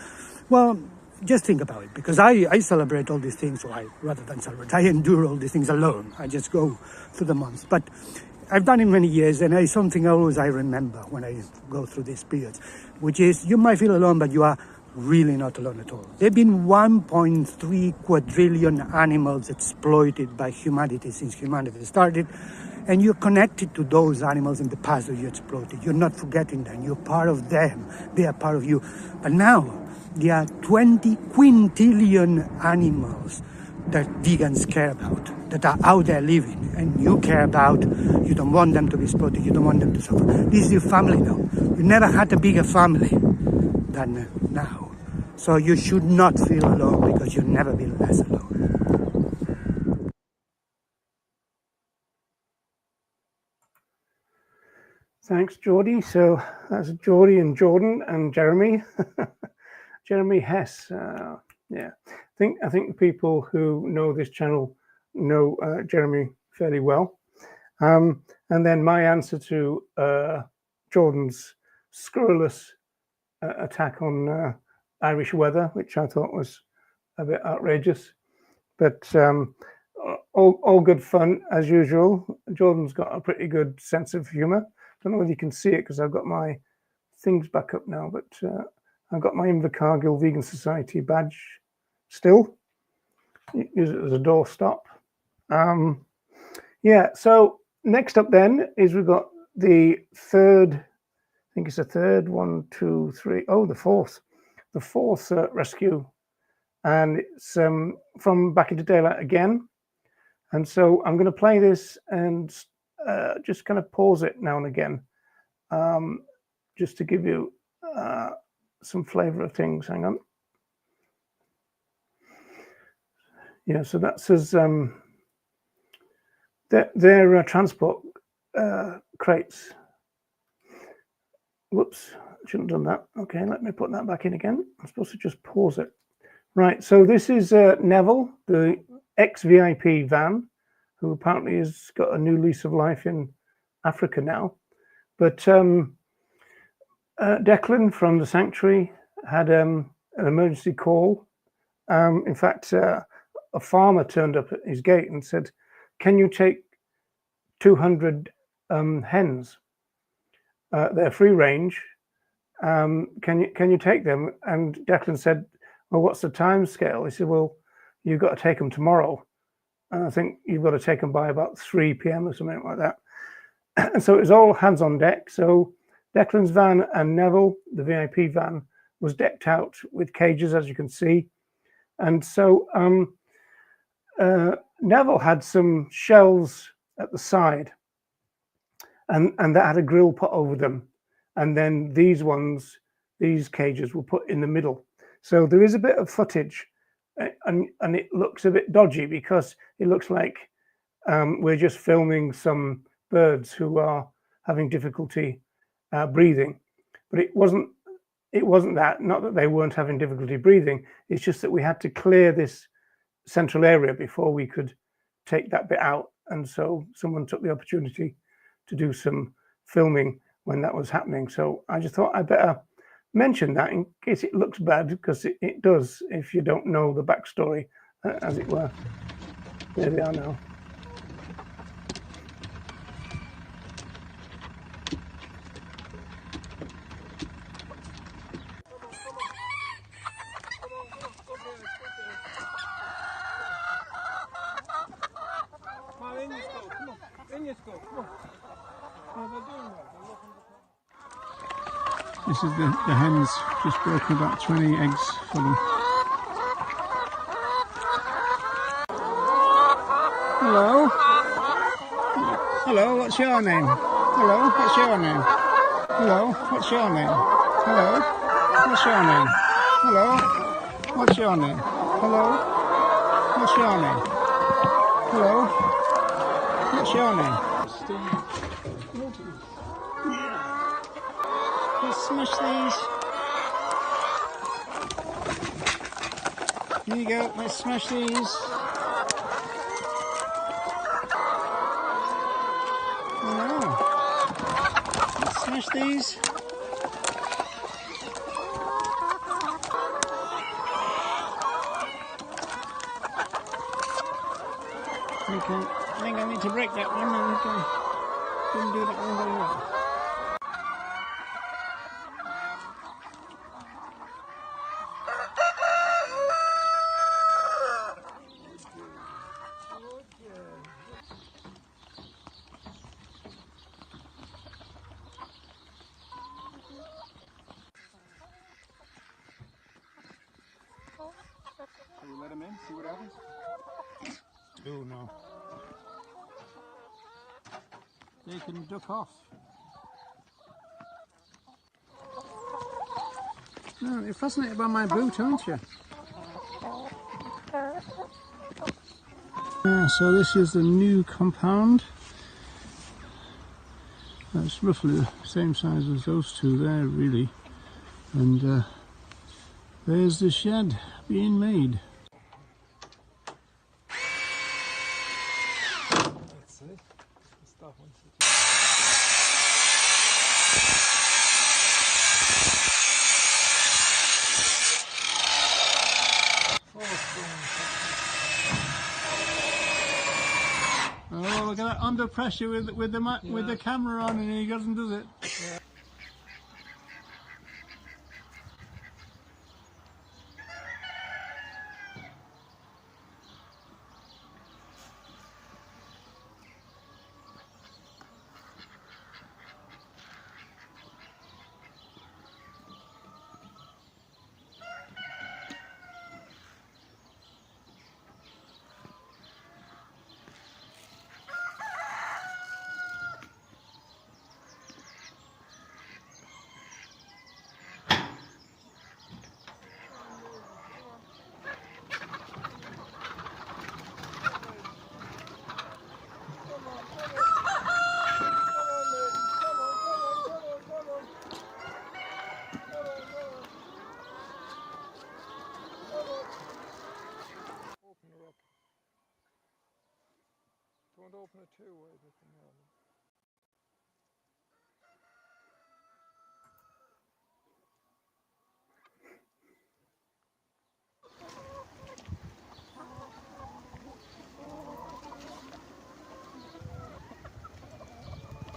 Well, just think about it, because I celebrate all these things, or rather than celebrate, I endure all these things alone. I just go through the months. But I've done it many years, and it's something always I remember when I go through these periods, which is you might feel alone, but you are really not alone at all. There have been 1.3 quadrillion animals exploited by humanity since humanity started, and you're connected to those animals in the past that you exploited. You're not forgetting them. You're part of them. They are part of you. But now, there are 20 quintillion animals that vegans care about, that are out there living, and you care about. You don't want them to be exploited. You don't want them to suffer. This is your family now. You never had a bigger family than now. So you should not feel alone, because you'll never be less alone. Thanks, Geordie. So that's Geordie and Jordan and Jeremy. Jeremy Hess. Yeah, I think the people who know this channel know Jeremy fairly well. And then my answer to Jordan's scurrilous attack on Irish weather, which I thought was a bit outrageous, but all good fun as usual. Jordan's got a pretty good sense of humor. Don't know whether you can see it because I've got my things back up now, but I've got my Invercargill Vegan Society badge still. Use it as a doorstop. Yeah, so next up then is we've got the third, I think it's the third, 1, 2, 3, oh, the fourth rescue. And it's from Back into Daylight again. And so I'm going to play this and just kind of pause it now and again, just to give you some flavor of things. Hang on. Yeah, so that's as their transport crates. Whoops, shouldn't have done that. Okay, let me put that back in again. I'm supposed to just pause it. Right, so this is Neville, the ex-VIP van, who apparently has got a new lease of life in Africa now. But Declan from the Sanctuary had a an emergency call. In fact, a farmer turned up at his gate and said, "Can you take 200 hens? They're free range. Can you take them?" And Declan said, "Well, what's the time scale?" He said, "Well, you've got to take them tomorrow, and I think you've got to take them by about 3 p.m. or something like that." And so it was all hands on deck. So Declan's van and Neville, the VIP van, was decked out with cages, as you can see. And so Neville had some shelves at the side, and that had a grill put over them. And then these cages were put in the middle. So there is a bit of footage, and it looks a bit dodgy because it looks like we're just filming some birds who are having difficulty breathing. But it wasn't that. Not that they weren't having difficulty breathing. It's just that we had to clear this central area before we could take that bit out. And so someone took the opportunity to do some filming when that was happening. So I just thought I'd better mention that in case it looks bad, because it does if you don't know the backstory, as it were. There they are now. This is the hens, just broken about 20 eggs for them. Hello. Hello, what's your name? Hello, what's your name? Hello, what's your name? Hello, what's your name? Hello, what's your name? Hello, what's your name? Hello, what's your name? Let's smash these. Here you go, let's smash these. No. Let's smash these. Okay, I think I need to break that one. I think I didn't do that one very well. Shall we let him in, see what happens? Oh no. They can duck off. No, you're fascinated by my boot, aren't you? So this is the new compound. It's roughly the same size as those two there, really. And there's the shed being made. Let's see. Let's stop one second. Oh, look at that, under pressure with the camera on, and he doesn't, does it? Yeah.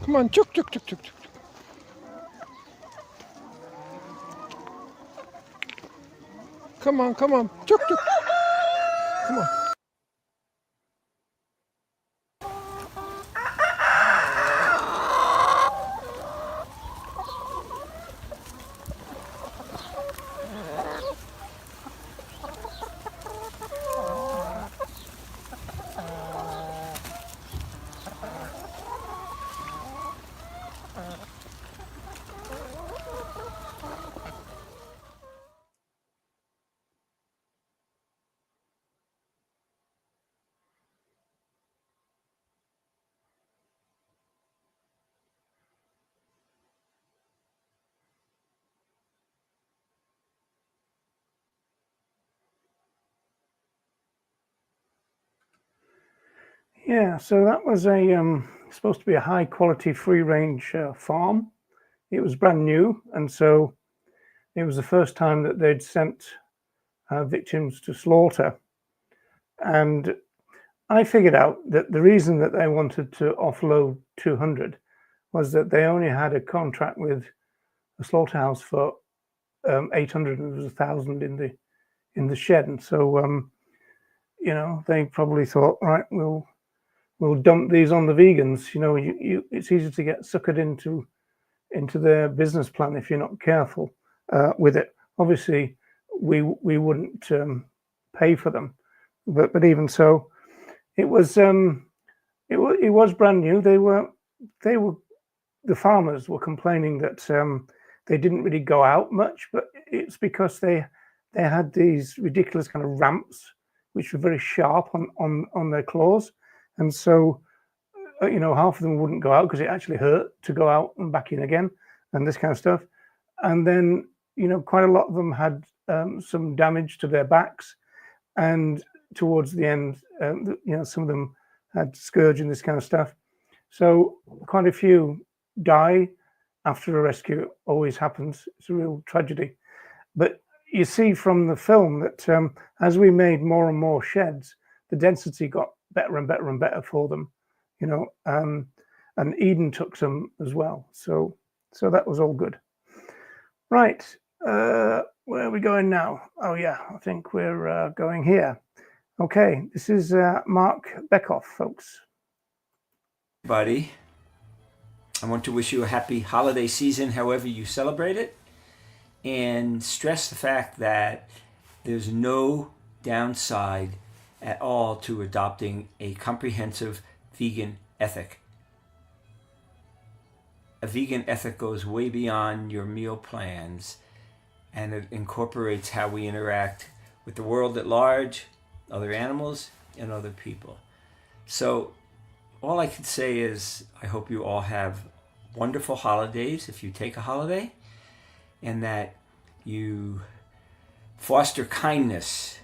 Come on, chuk, chuk, chuk, chuk, chuk. Come on, chuk, chuk. Come on. Yeah, so that was supposed to be a high quality free range farm. It was brand new, and so it was the first time that they'd sent victims to slaughter. And I figured out that the reason that they wanted to offload 200 was that they only had a contract with a slaughterhouse for 800, and there was 1,000 in the shed, and so you know, they probably thought, right, we'll dump these on the vegans. You know, it's easy to get suckered into their business plan if you're not careful with it. Obviously, we wouldn't pay for them, but even so, it was brand new. They were the farmers were complaining that they didn't really go out much, but it's because they had these ridiculous kind of ramps which were very sharp on their claws, and so you know, half of them wouldn't go out because it actually hurt to go out and back in again, and this kind of stuff. And then, you know, quite a lot of them had some damage to their backs, and towards the end, you know, some of them had scourge and this kind of stuff. So quite a few die after a rescue. It always happens. It's a real tragedy. But you see from the film that as we made more and more sheds, the density got better and better and better for them, you know, and Eden took some as well. So that was all good. Right. Where are we going now? Oh yeah, I think we're going here. Okay, this is Mark Beckoff, folks. Everybody, I want to wish you a happy holiday season, however you celebrate it, and stress the fact that there's no downside at all to adopting a comprehensive vegan ethic. A vegan ethic goes way beyond your meal plans, and it incorporates how we interact with the world at large, other animals, and other people. So all I can say is I hope you all have wonderful holidays if you take a holiday, and that you foster kindness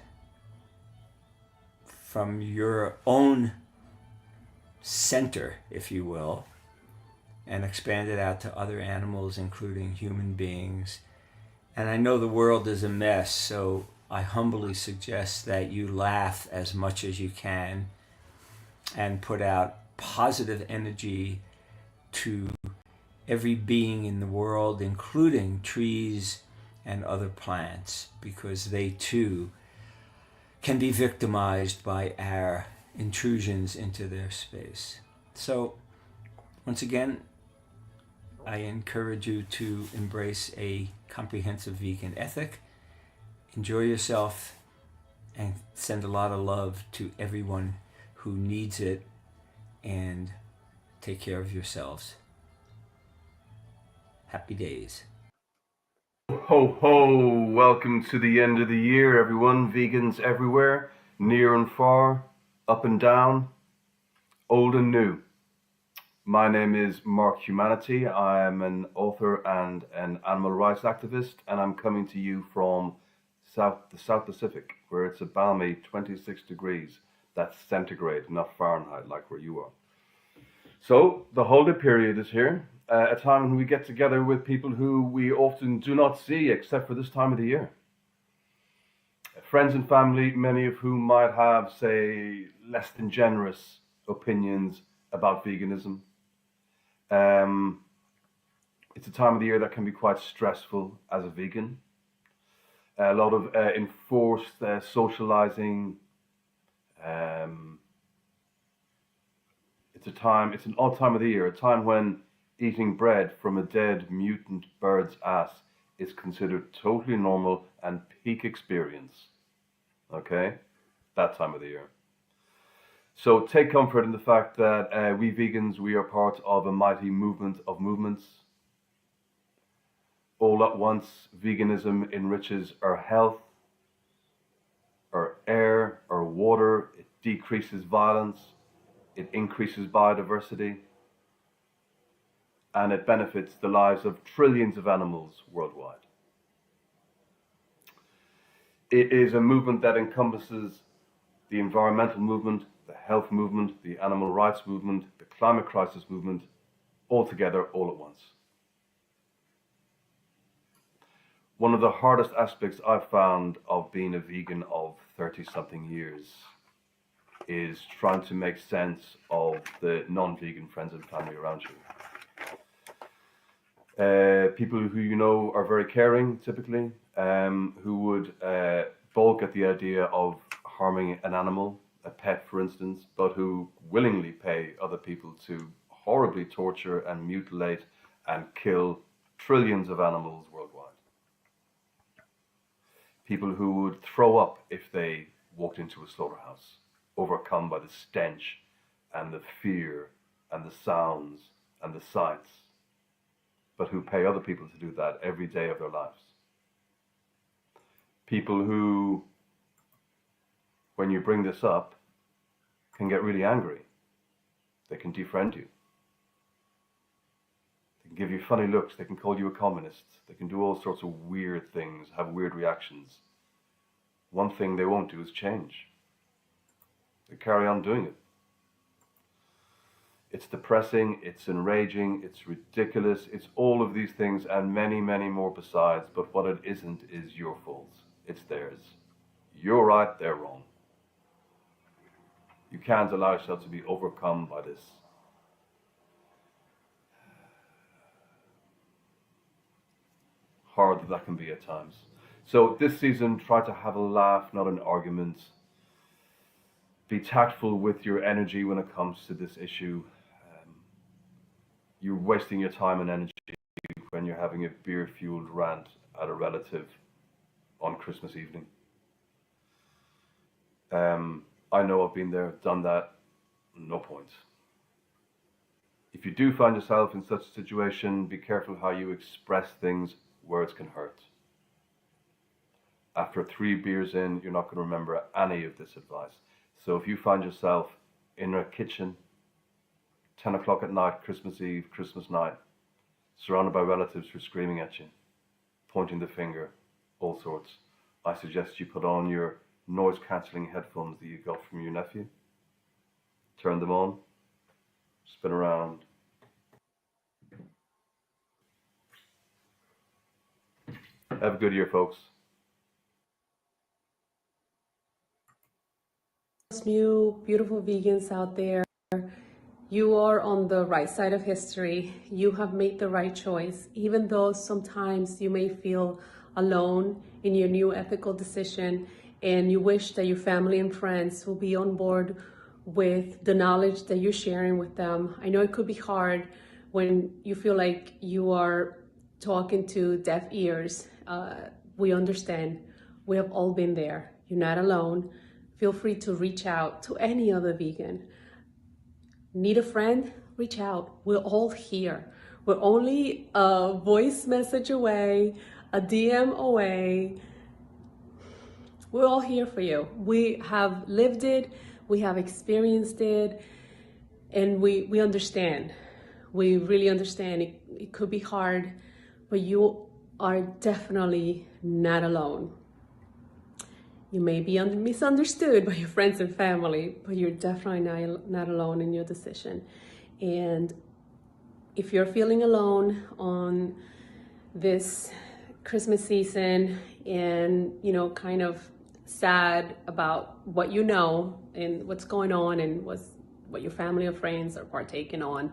from your own center, if you will, and expand it out to other animals, including human beings. And I know the world is a mess, so I humbly suggest that you laugh as much as you can and put out positive energy to every being in the world, including trees and other plants, because they too can be victimized by our intrusions into their space. So once again, I encourage you to embrace a comprehensive vegan ethic. Enjoy yourself and send a lot of love to everyone who needs it, and take care of yourselves. Happy days. Ho ho! Welcome to the end of the year, everyone. Vegans everywhere, near and far, up and down, old and new. My name is Mark Humanity. I am an author and an animal rights activist, and I'm coming to you from the South Pacific, where it's a balmy 26 degrees. That's centigrade, not Fahrenheit, like where you are. So the holiday period is here, a time when we get together with people who we often do not see except for this time of the year. Friends and family, many of whom might have, say, less than generous opinions about veganism. It's a time of the year that can be quite stressful as a vegan. A lot of enforced socializing. It's an odd time of the year, a time when eating bread from a dead mutant bird's ass is considered totally normal and peak experience. Okay? That time of the year. So take comfort in the fact that we vegans, we are part of a mighty movement of movements. All at once, veganism enriches our health, our air, our water, it decreases violence, it increases biodiversity, and it benefits the lives of trillions of animals worldwide. It is a movement that encompasses the environmental movement, the health movement, the animal rights movement, the climate crisis movement, all together, all at once. One of the hardest aspects I've found of being a vegan of 30-something years is trying to make sense of the non-vegan friends and family around you. People who you know are very caring, typically, who would balk at the idea of harming an animal, a pet for instance, but who willingly pay other people to horribly torture and mutilate and kill trillions of animals worldwide. People who would throw up if they walked into a slaughterhouse, overcome by the stench and the fear and the sounds and the sights, but who pay other people to do that every day of their lives. People who, when you bring this up, can get really angry. They can defriend you. They can give you funny looks. They can call you a communist. They can do all sorts of weird things, have weird reactions. One thing they won't do is change. They carry on doing it. It's depressing, it's enraging, it's ridiculous, it's all of these things and many, many more besides, but what it isn't is your fault. It's theirs. You're right, they're wrong. You can't allow yourself to be overcome by this. Hard that can be at times. So this season, try to have a laugh, not an argument. Be tactful with your energy when it comes to this issue. You're wasting your time and energy when you're having a beer-fueled rant at a relative on Christmas evening. I know I've been there, done that, no point. If you do find yourself in such a situation, be careful how you express things. Words can hurt. After 3 beers in, you're not going to remember any of this advice. So if you find yourself in a kitchen, 10 o'clock at night, Christmas Eve, Christmas night, surrounded by relatives who are screaming at you, pointing the finger, all sorts, I suggest you put on your noise-cancelling headphones that you got from your nephew, turn them on, spin around. Have a good year, folks. You beautiful vegans out there, you are on the right side of history. You have made the right choice, even though sometimes you may feel alone in your new ethical decision and you wish that your family and friends will be on board with the knowledge that you're sharing with them. I know it could be hard when you feel like you are talking to deaf ears. We understand. We have all been there. You're not alone. Feel free to reach out to any other vegan. Need a friend? Reach out. We're all here. We're only a voice message away, a DM away. We're all here for you. We have lived it, we have experienced it, and we understand. We really understand. It could be hard, but you are definitely not alone. You may be misunderstood by your friends and family, but you're definitely not alone in your decision. And if you're feeling alone on this Christmas season and, kind of sad about what you know and what's going on and what your family or friends are partaking on,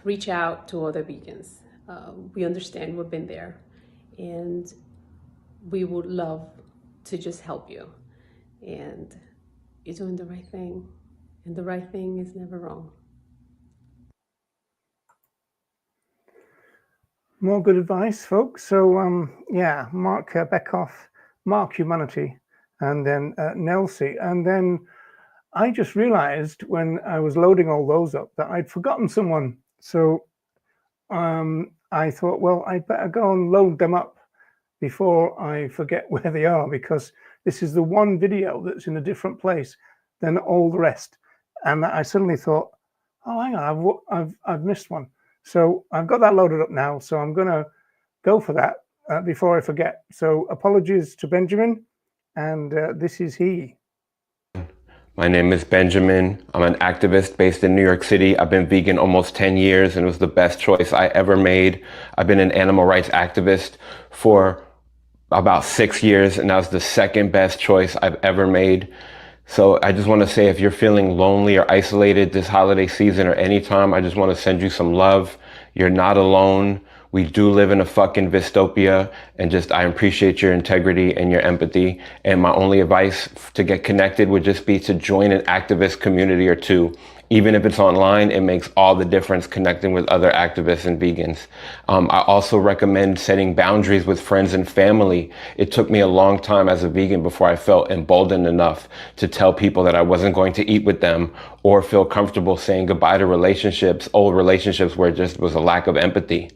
reach out to other vegans. We understand, we've been there, and we would love to just help you. And you're doing the right thing, and the right thing is never wrong. More good advice, folks. So, yeah, Mark Beckoff, Mark Humanity, and then Nelsie. And then I just realized when I was loading all those up that I'd forgotten someone. So I thought, well, I better go and load them up before I forget where they are, because this is the one video that's in a different place than all the rest. And I suddenly thought, oh, hang on, I've missed one. So I've got that loaded up now. So I'm going to go for that before I forget. So apologies to Benjamin, and this is he. My name is Benjamin. I'm an activist based in New York City. I've been vegan almost 10 years, and it was the best choice I ever made. I've been an animal rights activist for about 6 years, and that was the second best choice I've ever made. So I just want to say, if you're feeling lonely or isolated this holiday season or anytime, I just want to send you some love. You're not alone. We do live in a fucking dystopia, and I appreciate your integrity and your empathy. And my only advice to get connected would just be to join an activist community or two. Even if it's online, it makes all the difference connecting with other activists and vegans. I also recommend setting boundaries with friends and family. It took me a long time as a vegan before I felt emboldened enough to tell people that I wasn't going to eat with them or feel comfortable saying goodbye to relationships, old relationships where it just was a lack of empathy.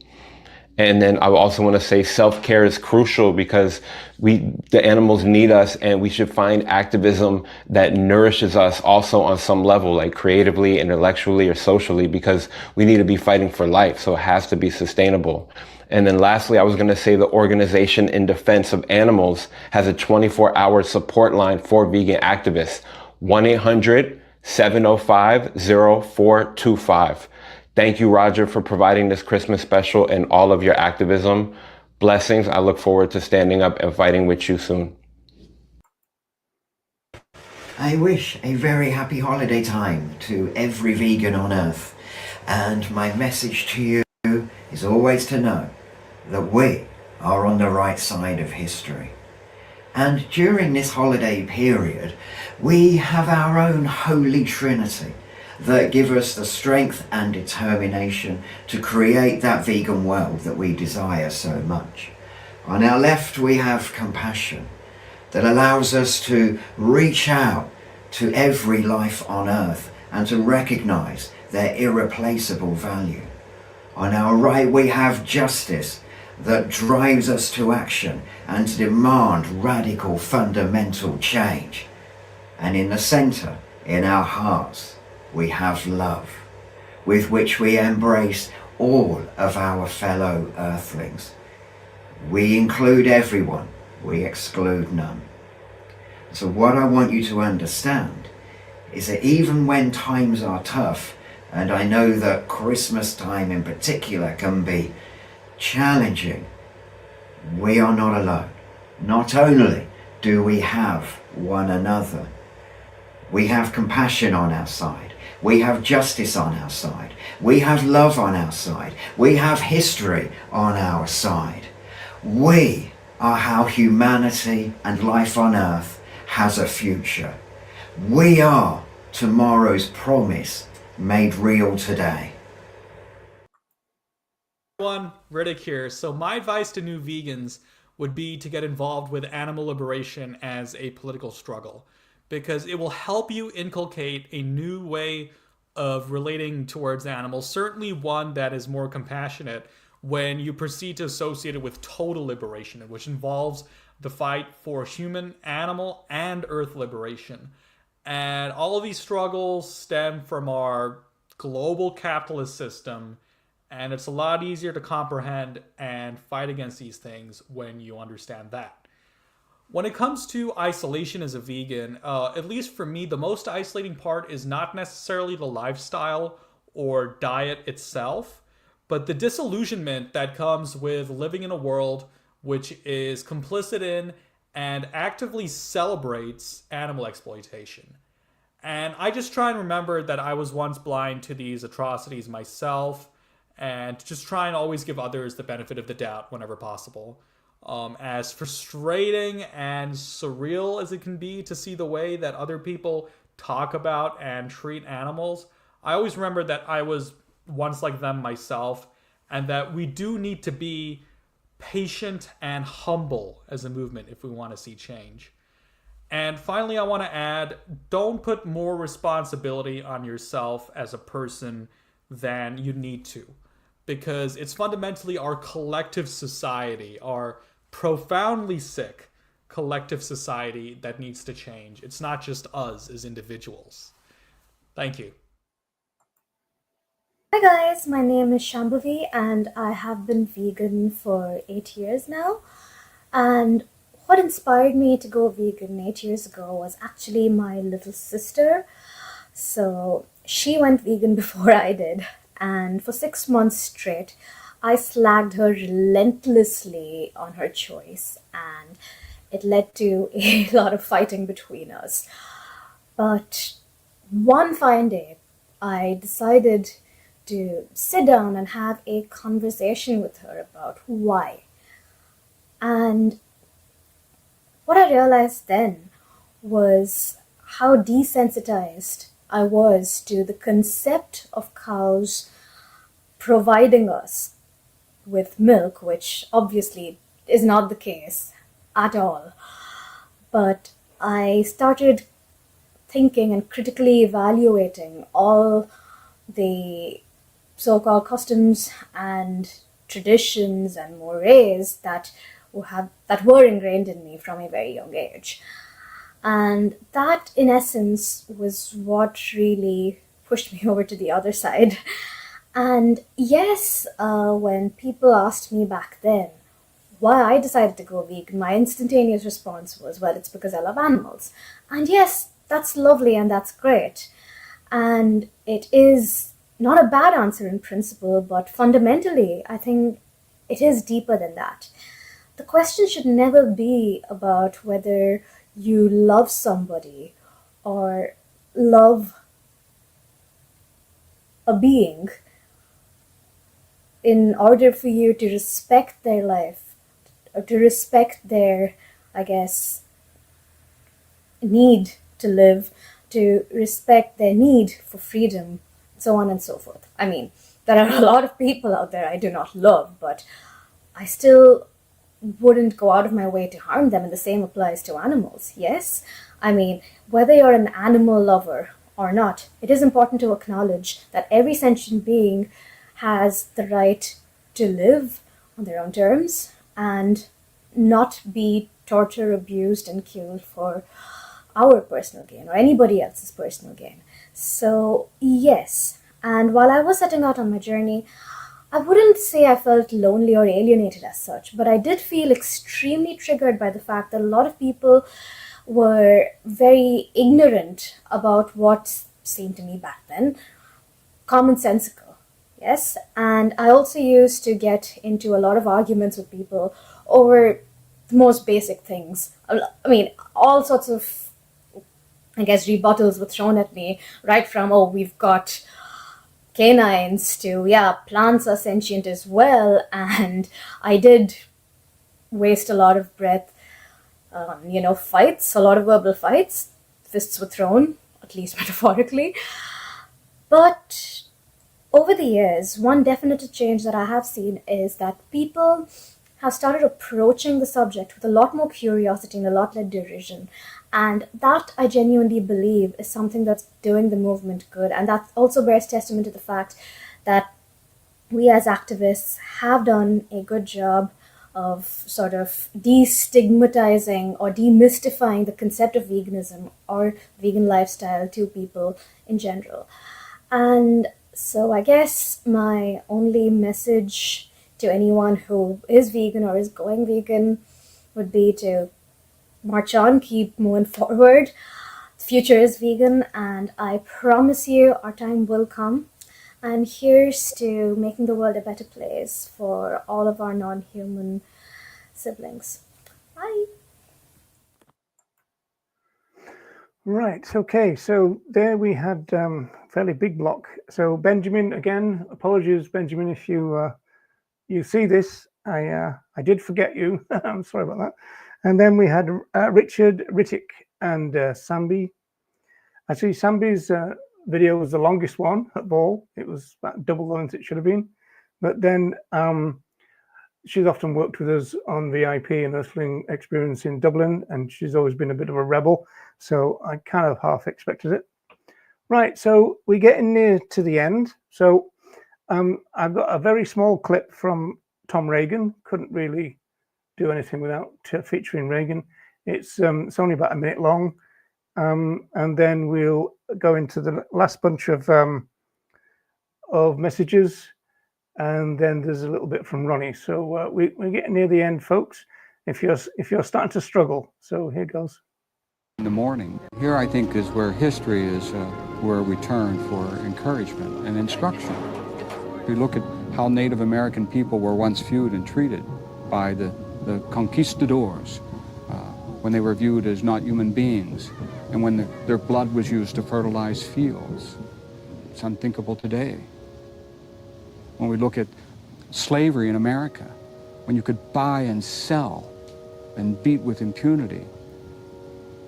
And then I also want to say self-care is crucial, because the animals need us, and we should find activism that nourishes us also on some level, like creatively, intellectually, or socially, because we need to be fighting for life. So it has to be sustainable. And then lastly, I was going to say the Organization in Defense of Animals has a 24-hour support line for vegan activists, 1-800-705-0425. Thank you, Roger, for providing this Christmas special and all of your activism. Blessings. I look forward to standing up and fighting with you soon. I wish a very happy holiday time to every vegan on earth. And my message to you is always to know that we are on the right side of history. And during this holiday period, we have our own Holy Trinity that give us the strength and determination to create that vegan world that we desire so much. On our left, we have compassion that allows us to reach out to every life on earth and to recognize their irreplaceable value. On our right, we have justice that drives us to action and to demand radical fundamental change. And in the center, in our hearts, we have love, with which we embrace all of our fellow earthlings. We include everyone, we exclude none. So what I want you to understand is that even when times are tough, and I know that Christmas time in particular can be challenging, we are not alone. Not only do we have one another, we have compassion on our side. We have justice on our side. We have love on our side. We have history on our side. We are how humanity and life on earth has a future. We are tomorrow's promise made real today. Everyone, Riddick here. So my advice to new vegans would be to get involved with animal liberation as a political struggle, because it will help you inculcate a new way of relating towards animals, certainly one that is more compassionate when you proceed to associate it with total liberation, which involves the fight for human, animal, and earth liberation. And all of these struggles stem from our global capitalist system, and it's a lot easier to comprehend and fight against these things when you understand that. When it comes to isolation as a vegan, at least for me, the most isolating part is not necessarily the lifestyle or diet itself, but the disillusionment that comes with living in a world which is complicit in and actively celebrates animal exploitation. And I just try and remember that I was once blind to these atrocities myself, and just try and always give others the benefit of the doubt whenever possible. As frustrating and surreal as it can be to see the way that other people talk about and treat animals, I always remember that I was once like them myself, and that we do need to be patient and humble as a movement if we want to see change. And finally, I want to add, don't put more responsibility on yourself as a person than you need to, because it's fundamentally our collective society, our profoundly sick collective society that needs to change. It's not just us as individuals. Thank you. Hi guys, my name is Shambhavi and I have been vegan for 8 years now. And what inspired me to go vegan 8 years ago was actually my little sister. So she went vegan before I did, and for 6 months straight, I slagged her relentlessly on her choice, and it led to a lot of fighting between us. But one fine day, I decided to sit down and have a conversation with her about why. And what I realized then was how desensitized I was to the concept of cows providing us with milk, which obviously is not the case at all. But I started thinking and critically evaluating all the so-called customs and traditions and mores that were ingrained in me from a very young age. And that, in essence, was what really pushed me over to the other side. And yes, when people asked me back then why I decided to go vegan, my instantaneous response was, well, it's because I love animals. And yes, that's lovely and that's great. And it is not a bad answer in principle, but fundamentally, I think it is deeper than that. The question should never be about whether you love somebody or love a being in order for you to respect their life or to respect their, I guess, need to live, to respect their need for freedom, so on and so forth. I mean, there are a lot of people out there I do not love, but I still wouldn't go out of my way to harm them, and the same applies to animals. Yes, I mean, whether you're an animal lover or not, it is important to acknowledge that every sentient being has the right to live on their own terms and not be tortured, abused, and killed for our personal gain or anybody else's personal gain. So yes, and while I was setting out on my journey, I wouldn't say I felt lonely or alienated as such, but I did feel extremely triggered by the fact that a lot of people were very ignorant about what seemed to me back then commonsensical. Yes, and I also used to get into a lot of arguments with people over the most basic things. I mean, all sorts of, I guess, rebuttals were thrown at me, right from, oh, we've got canines to, yeah, plants are sentient as well. And I did waste a lot of breath, fights, a lot of verbal fights. Fists were thrown, at least metaphorically. But over the years, one definite change that I have seen is that people have started approaching the subject with a lot more curiosity and a lot less derision. And that, I genuinely believe, is something that's doing the movement good. And that also bears testament to the fact that we as activists have done a good job of sort of destigmatizing or demystifying the concept of veganism or vegan lifestyle to people in general. And so I guess my only message to anyone who is vegan or is going vegan would be to march on, keep moving forward. The future is vegan, and I promise you our time will come. And here's to making the world a better place for all of our non-human siblings. Bye. Right. Okay. So there we had fairly big block. So Benjamin, again, apologies, Benjamin, if you see this. I did forget you. I'm sorry about that. And then we had Richard, Rittik, and Sambi. Actually, Sambi's video was the longest one at Ball. It was about double the length it should have been. But then she's often worked with us on VIP and Earthling Experience in Dublin, and she's always been a bit of a rebel. So I kind of half expected it. Right, so we're getting near to the end. So I've got a very small clip from Tom Reagan. Couldn't really do anything without featuring Reagan. It's only about a minute long. And then we'll go into the last bunch of messages. And then there's a little bit from Ronnie. So we're getting near the end, folks. If you're starting to struggle, so here goes. In the morning. Here, I think, is where history is where we turn for encouragement and instruction. We look at how Native American people were once viewed and treated by the conquistadors when they were viewed as not human beings, and when their blood was used to fertilize fields. It's unthinkable today. When we look at slavery in America, when you could buy and sell and beat with impunity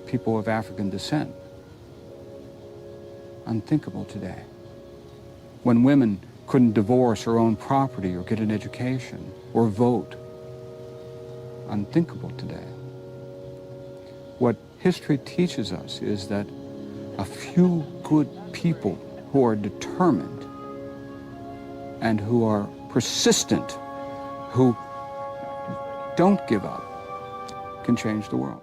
people of African descent. Unthinkable today. When women couldn't divorce or own property or get an education or vote. Unthinkable today. What history teaches us is that a few good people who are determined and who are persistent, who don't give up, can change the world.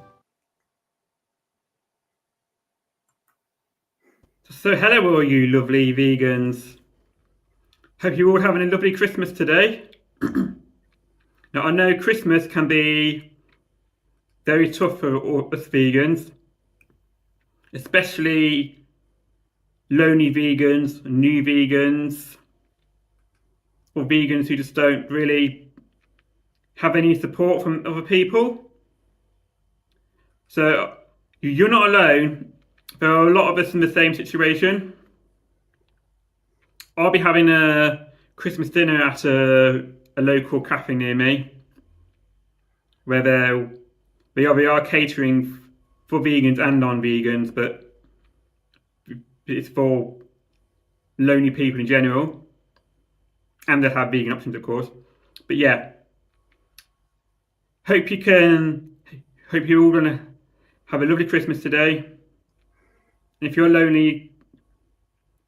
So hello all you lovely vegans. Hope you're all having a lovely Christmas today. Now I know Christmas can be very tough for us vegans, especially lonely vegans, new vegans, or vegans who just don't really have any support from other people. So you're not alone. There are a lot of us in the same situation. I'll be having a Christmas dinner at a local cafe near me, where we are catering for vegans and non-vegans, but it's for lonely people in general, and they have vegan options, of course. But yeah, hope you're all gonna have a lovely Christmas today. And if you're lonely,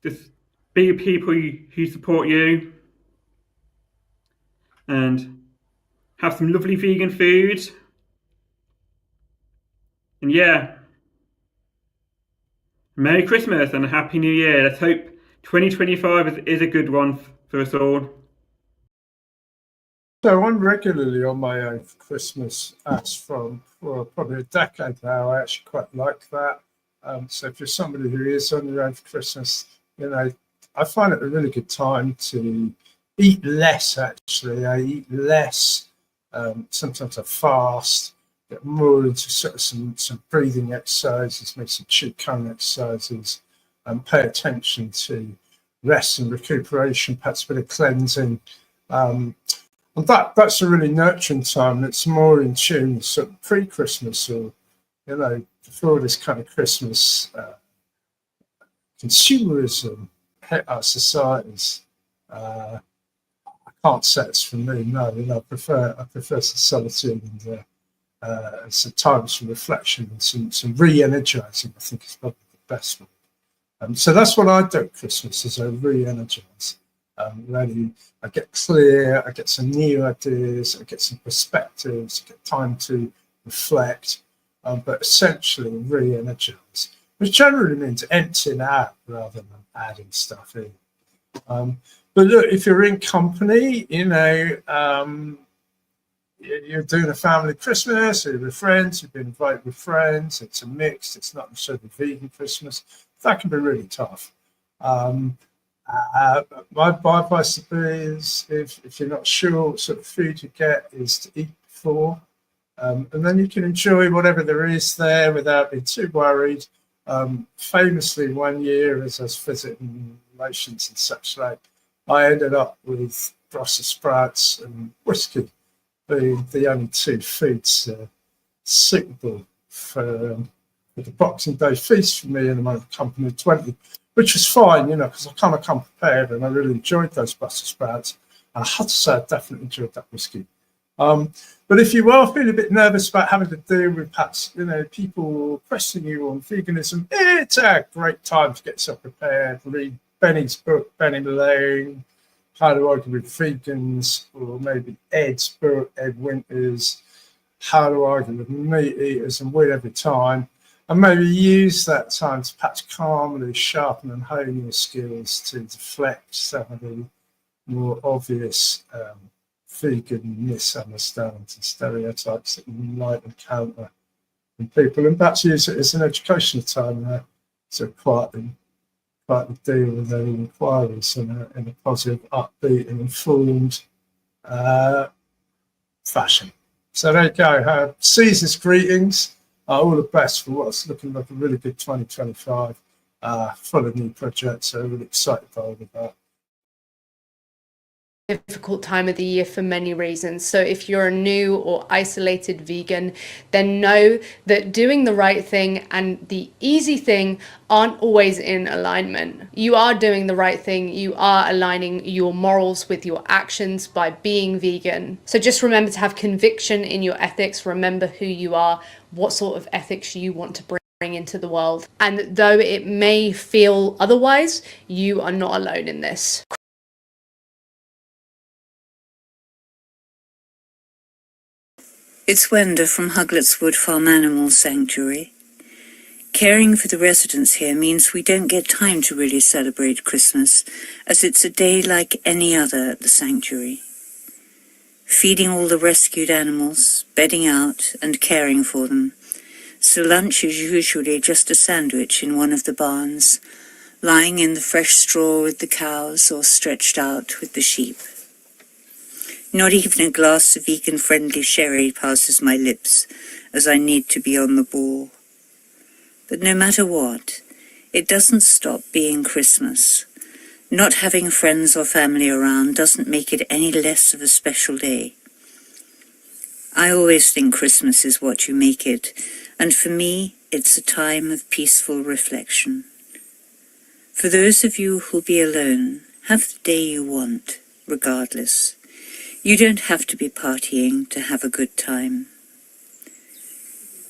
just be with people who support you, and have some lovely vegan food. And yeah, Merry Christmas and a Happy New Year. Let's hope 2025 is a good one for us all. So I'm regularly on my own for Christmas, as for probably a decade now. I actually quite like that. So if you're somebody who is on your own for Christmas, I find it a really good time to eat less, actually. I eat less. Sometimes I fast, get more into sort of some breathing exercises, maybe some Qigong exercises, and pay attention to rest and recuperation, perhaps a bit of cleansing. And that's a really nurturing time. It's more in tune with sort of pre-Christmas, or before this kind of Christmas consumerism hit our societies. I can't say it's for me. No, I prefer some solitude and some times for reflection and some re-energizing. I think is probably the best one. So that's what I do at Christmas: is I re-energize. Really, I get clear, I get some new ideas, I get some perspectives, I get time to reflect, but essentially re-energize, which generally means emptying out rather than adding stuff in. But look, if you're in company, you're doing a family Christmas, or you're with friends, you've been invited with friends, it's a mix, it's not necessarily vegan Christmas, that can be really tough. My advice is, if you're not sure what sort of food you get, is to eat before, and then you can enjoy whatever there is there without being too worried. Famously, one year as I was visiting nations and such like, I ended up with Brussels sprouts and whiskey being the only two foods suitable for the Boxing Day feast for me and my company of 20, which was fine, because I kind of come prepared and I really enjoyed those Brussels sprouts. And I have to say, I definitely enjoyed that whiskey. But if you are feeling a bit nervous about having to deal with perhaps, people questioning you on veganism, it's a great time to get yourself prepared. Read Benny's book, Benny Malone, How to Argue with Vegans, or maybe Ed's book, Ed Winter's How to Argue with Meat Eaters and Win Every Time. And maybe use that time to perhaps calmly sharpen and hone your skills to deflect some of the more obvious vegan misunderstandings and stereotypes that you might encounter in people, and perhaps use it as an educational time to quietly deal with any inquiries in a positive, upbeat, and informed fashion. So there you go. Season's greetings. All the best for what's looking like a really good 2025, full of new projects. So really excited by all of that. Difficult time of the year for many reasons. So if you're a new or isolated vegan, then know that doing the right thing and the easy thing aren't always in alignment. You are doing the right thing. You are aligning your morals with your actions by being vegan. So just remember to have conviction in your ethics. Remember who you are, what sort of ethics you want to bring into the world. And though it may feel otherwise, you are not alone in this. It's Wenda from Huglet's Wood Farm Animal Sanctuary. Caring for the residents here means we don't get time to really celebrate Christmas, as it's a day like any other at the sanctuary. Feeding all the rescued animals, bedding out, and caring for them. So lunch is usually just a sandwich in one of the barns, lying in the fresh straw with the cows or stretched out with the sheep. Not even a glass of vegan-friendly sherry passes my lips, as I need to be on the ball. But no matter what, it doesn't stop being Christmas. Not having friends or family around doesn't make it any less of a special day. I always think Christmas is what you make it, and for me, it's a time of peaceful reflection. For those of you who'll be alone, have the day you want, regardless. You don't have to be partying to have a good time.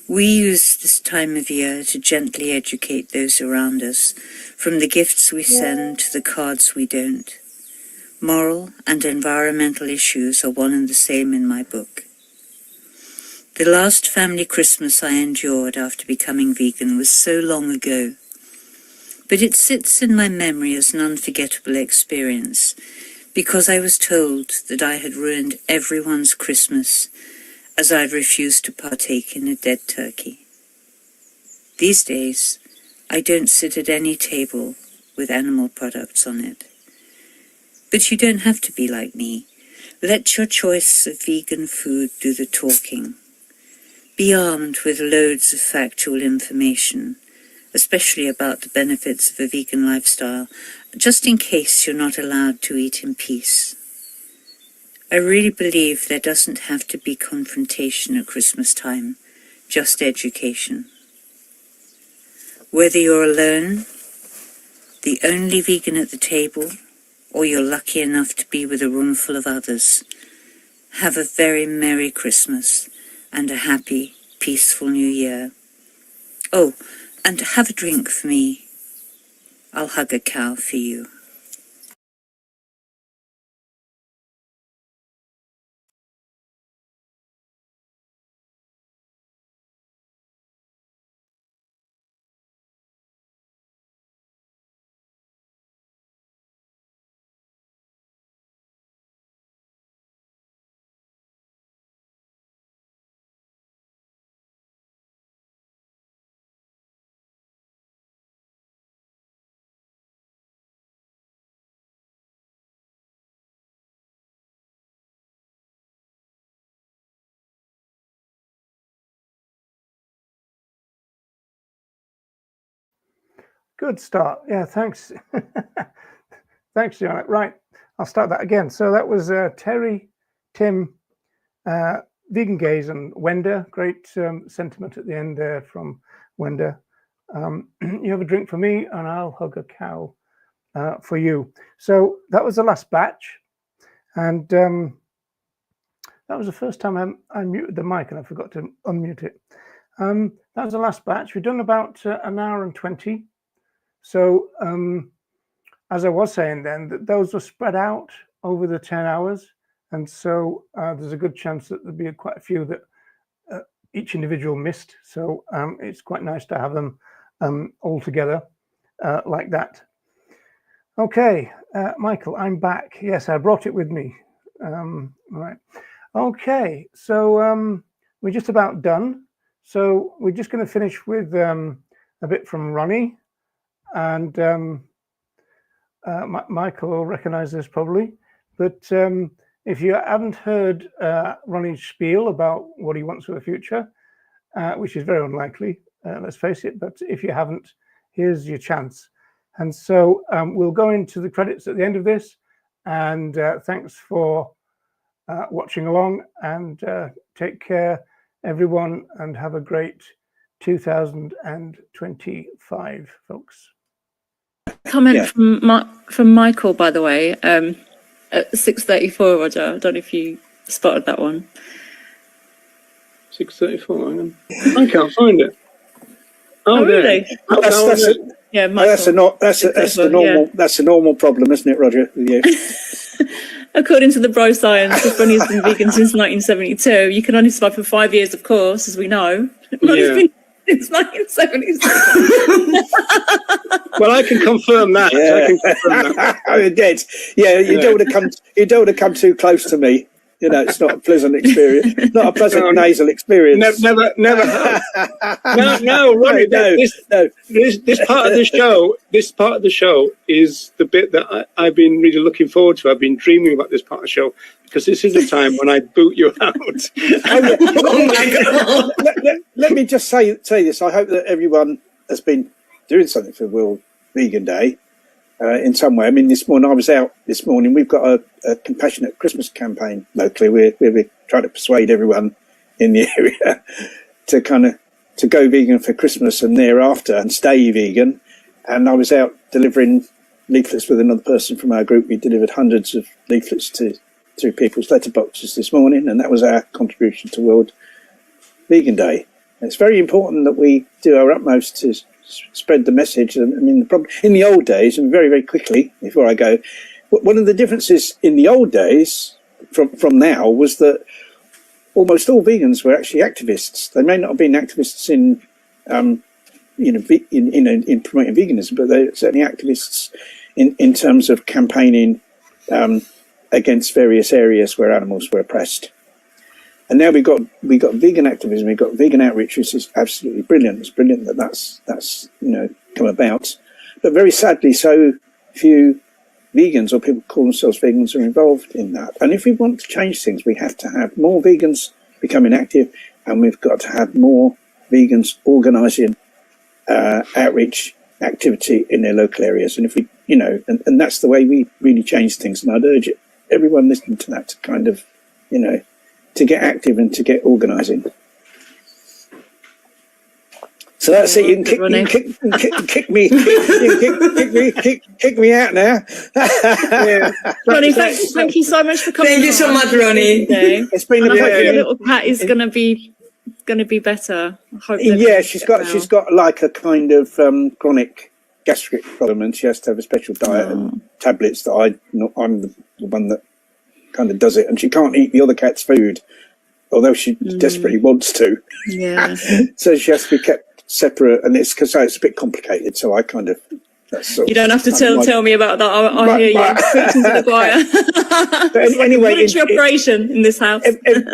We use this time of year to gently educate those around us, from the gifts we send to the cards we don't. Moral and environmental issues are one and the same in my book. The last family Christmas I endured after becoming vegan was so long ago, but it sits in my memory as an unforgettable experience, because I was told that I had ruined everyone's Christmas as I'd refused to partake in a dead turkey. These days, I don't sit at any table with animal products on it. But you don't have to be like me. Let your choice of vegan food do the talking. Be armed with loads of factual information, especially about the benefits of a vegan lifestyle, just in case you're not allowed to eat in peace. I really believe there doesn't have to be confrontation at Christmas time, just education. Whether you're alone, the only vegan at the table, or you're lucky enough to be with a room full of others, have a very Merry Christmas and a happy, peaceful New Year. Oh, and have a drink for me. I'll hug a cow for you. Good start. Yeah, thanks. Thanks, Janet. Right, I'll start that again. So that was Terry, Tim, Vegan Gaze, and Wenda. Great sentiment at the end there from Wenda. You have a drink for me, and I'll hug a cow for you. So that was the last batch, and that was the first time I muted the mic, and I forgot to unmute it. That was the last batch. We've done about an hour and 20. So as I was saying then, those were spread out over the 10 hours. And so there's a good chance that there'll be quite a few that each individual missed. So it's quite nice to have them all together like that. Okay, Michael, I'm back. Yes, I brought it with me. Right. Okay, so we're just about done. So we're just going to finish with a bit from Ronnie. And Michael will recognize this probably. But if you haven't heard Ronnie's spiel about what he wants for the future, which is very unlikely, let's face it, but if you haven't, here's your chance. And so we'll go into the credits at the end of this. And thanks for watching along, and take care, everyone, and have a great 2025, folks. Comment from Michael, by the way, at 6:34, Roger. I don't know if you spotted that one. 6:34. Hang on. I can't find it. Oh really? Yeah, Michael. That's a normal problem, isn't it, Roger? With you. According to the bro science, if Ronnie's been vegan since 1972, you can only survive for 5 years, of course, as we know. Ronnie's been since 1977. Well, I can confirm that. Yeah. I can confirm that. I'm dead. Yeah, you don't want to come too close to me. You know, it's not a pleasant experience. Not a pleasant nasal experience. Never. No, Ronnie. This part of the show. This part of the show is the bit that I've been really looking forward to. I've been dreaming about this part of the show because this is the time when I boot you out. Oh my God! Let me just say this. I hope that everyone has been doing something for World Vegan Day. In some way. I mean, I was out this morning. We've got a compassionate Christmas campaign locally. We're trying to persuade everyone in the area to go vegan for Christmas and thereafter and stay vegan. And I was out delivering leaflets with another person from our group. We delivered hundreds of leaflets to people's letterboxes this morning, and that was our contribution to World Vegan Day. And it's very important that we do our utmost to spread the message. I mean, the problem in the old days, and very, very quickly before I go, one of the differences in the old days from now was that almost all vegans were actually activists. They may not have been activists in promoting veganism, but they're certainly activists in terms of campaigning against various areas where animals were oppressed. And now we've got vegan activism, we've got vegan outreach, which is absolutely brilliant. It's brilliant that that's come about. But very sadly, so few vegans or people who call themselves vegans are involved in that. And if we want to change things, we have to have more vegans becoming active, and we've got to have more vegans organising outreach activity in their local areas. And if we, and that's the way we really change things. And I'd urge everyone listening to that to kind of, to get active and to get organising. So that's it. You can kick me out now. Yeah. Ronnie, thank you so much for coming. Thank you so much, Ronnie. It's been I hope your little cat is going to be better. I hope. Yeah, she's got like a kind of chronic gastric problem, and she has to have a special diet and tablets that I'm the one that kind of does it, and she can't eat the other cat's food, although she desperately wants to. Yeah. So she has to be kept separate, and it's because it's a bit complicated. So I kind of you don't have to tell me about that. I hear you preaching to the choir. But anyway, military operation in this house.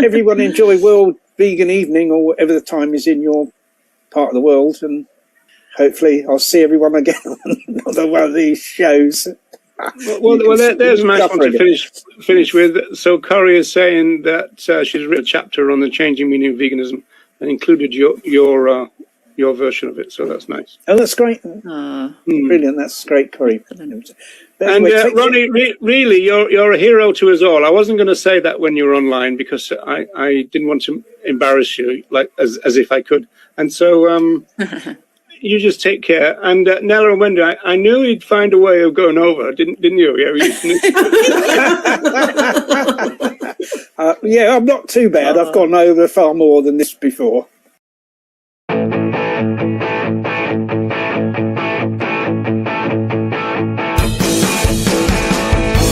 Everyone enjoy World Vegan Evening or whatever the time is in your part of the world, and hopefully I'll see everyone again on another one of these shows. Well, there's a nice one to finish with. So Corey is saying that she's written a chapter on the changing meaning of veganism and included your your version of it, so that's nice. Oh, that's great. Brilliant. That's great, Corey. But And anyway, Ronnie, really, you're a hero to us all. I wasn't going to say that when you were online because I didn't want to embarrass you, like as if I could. And so you just take care. And Nella and Wendy, I knew you'd find a way of going over, didn't you? Yeah, I'm not too bad. I've gone over far more than this before.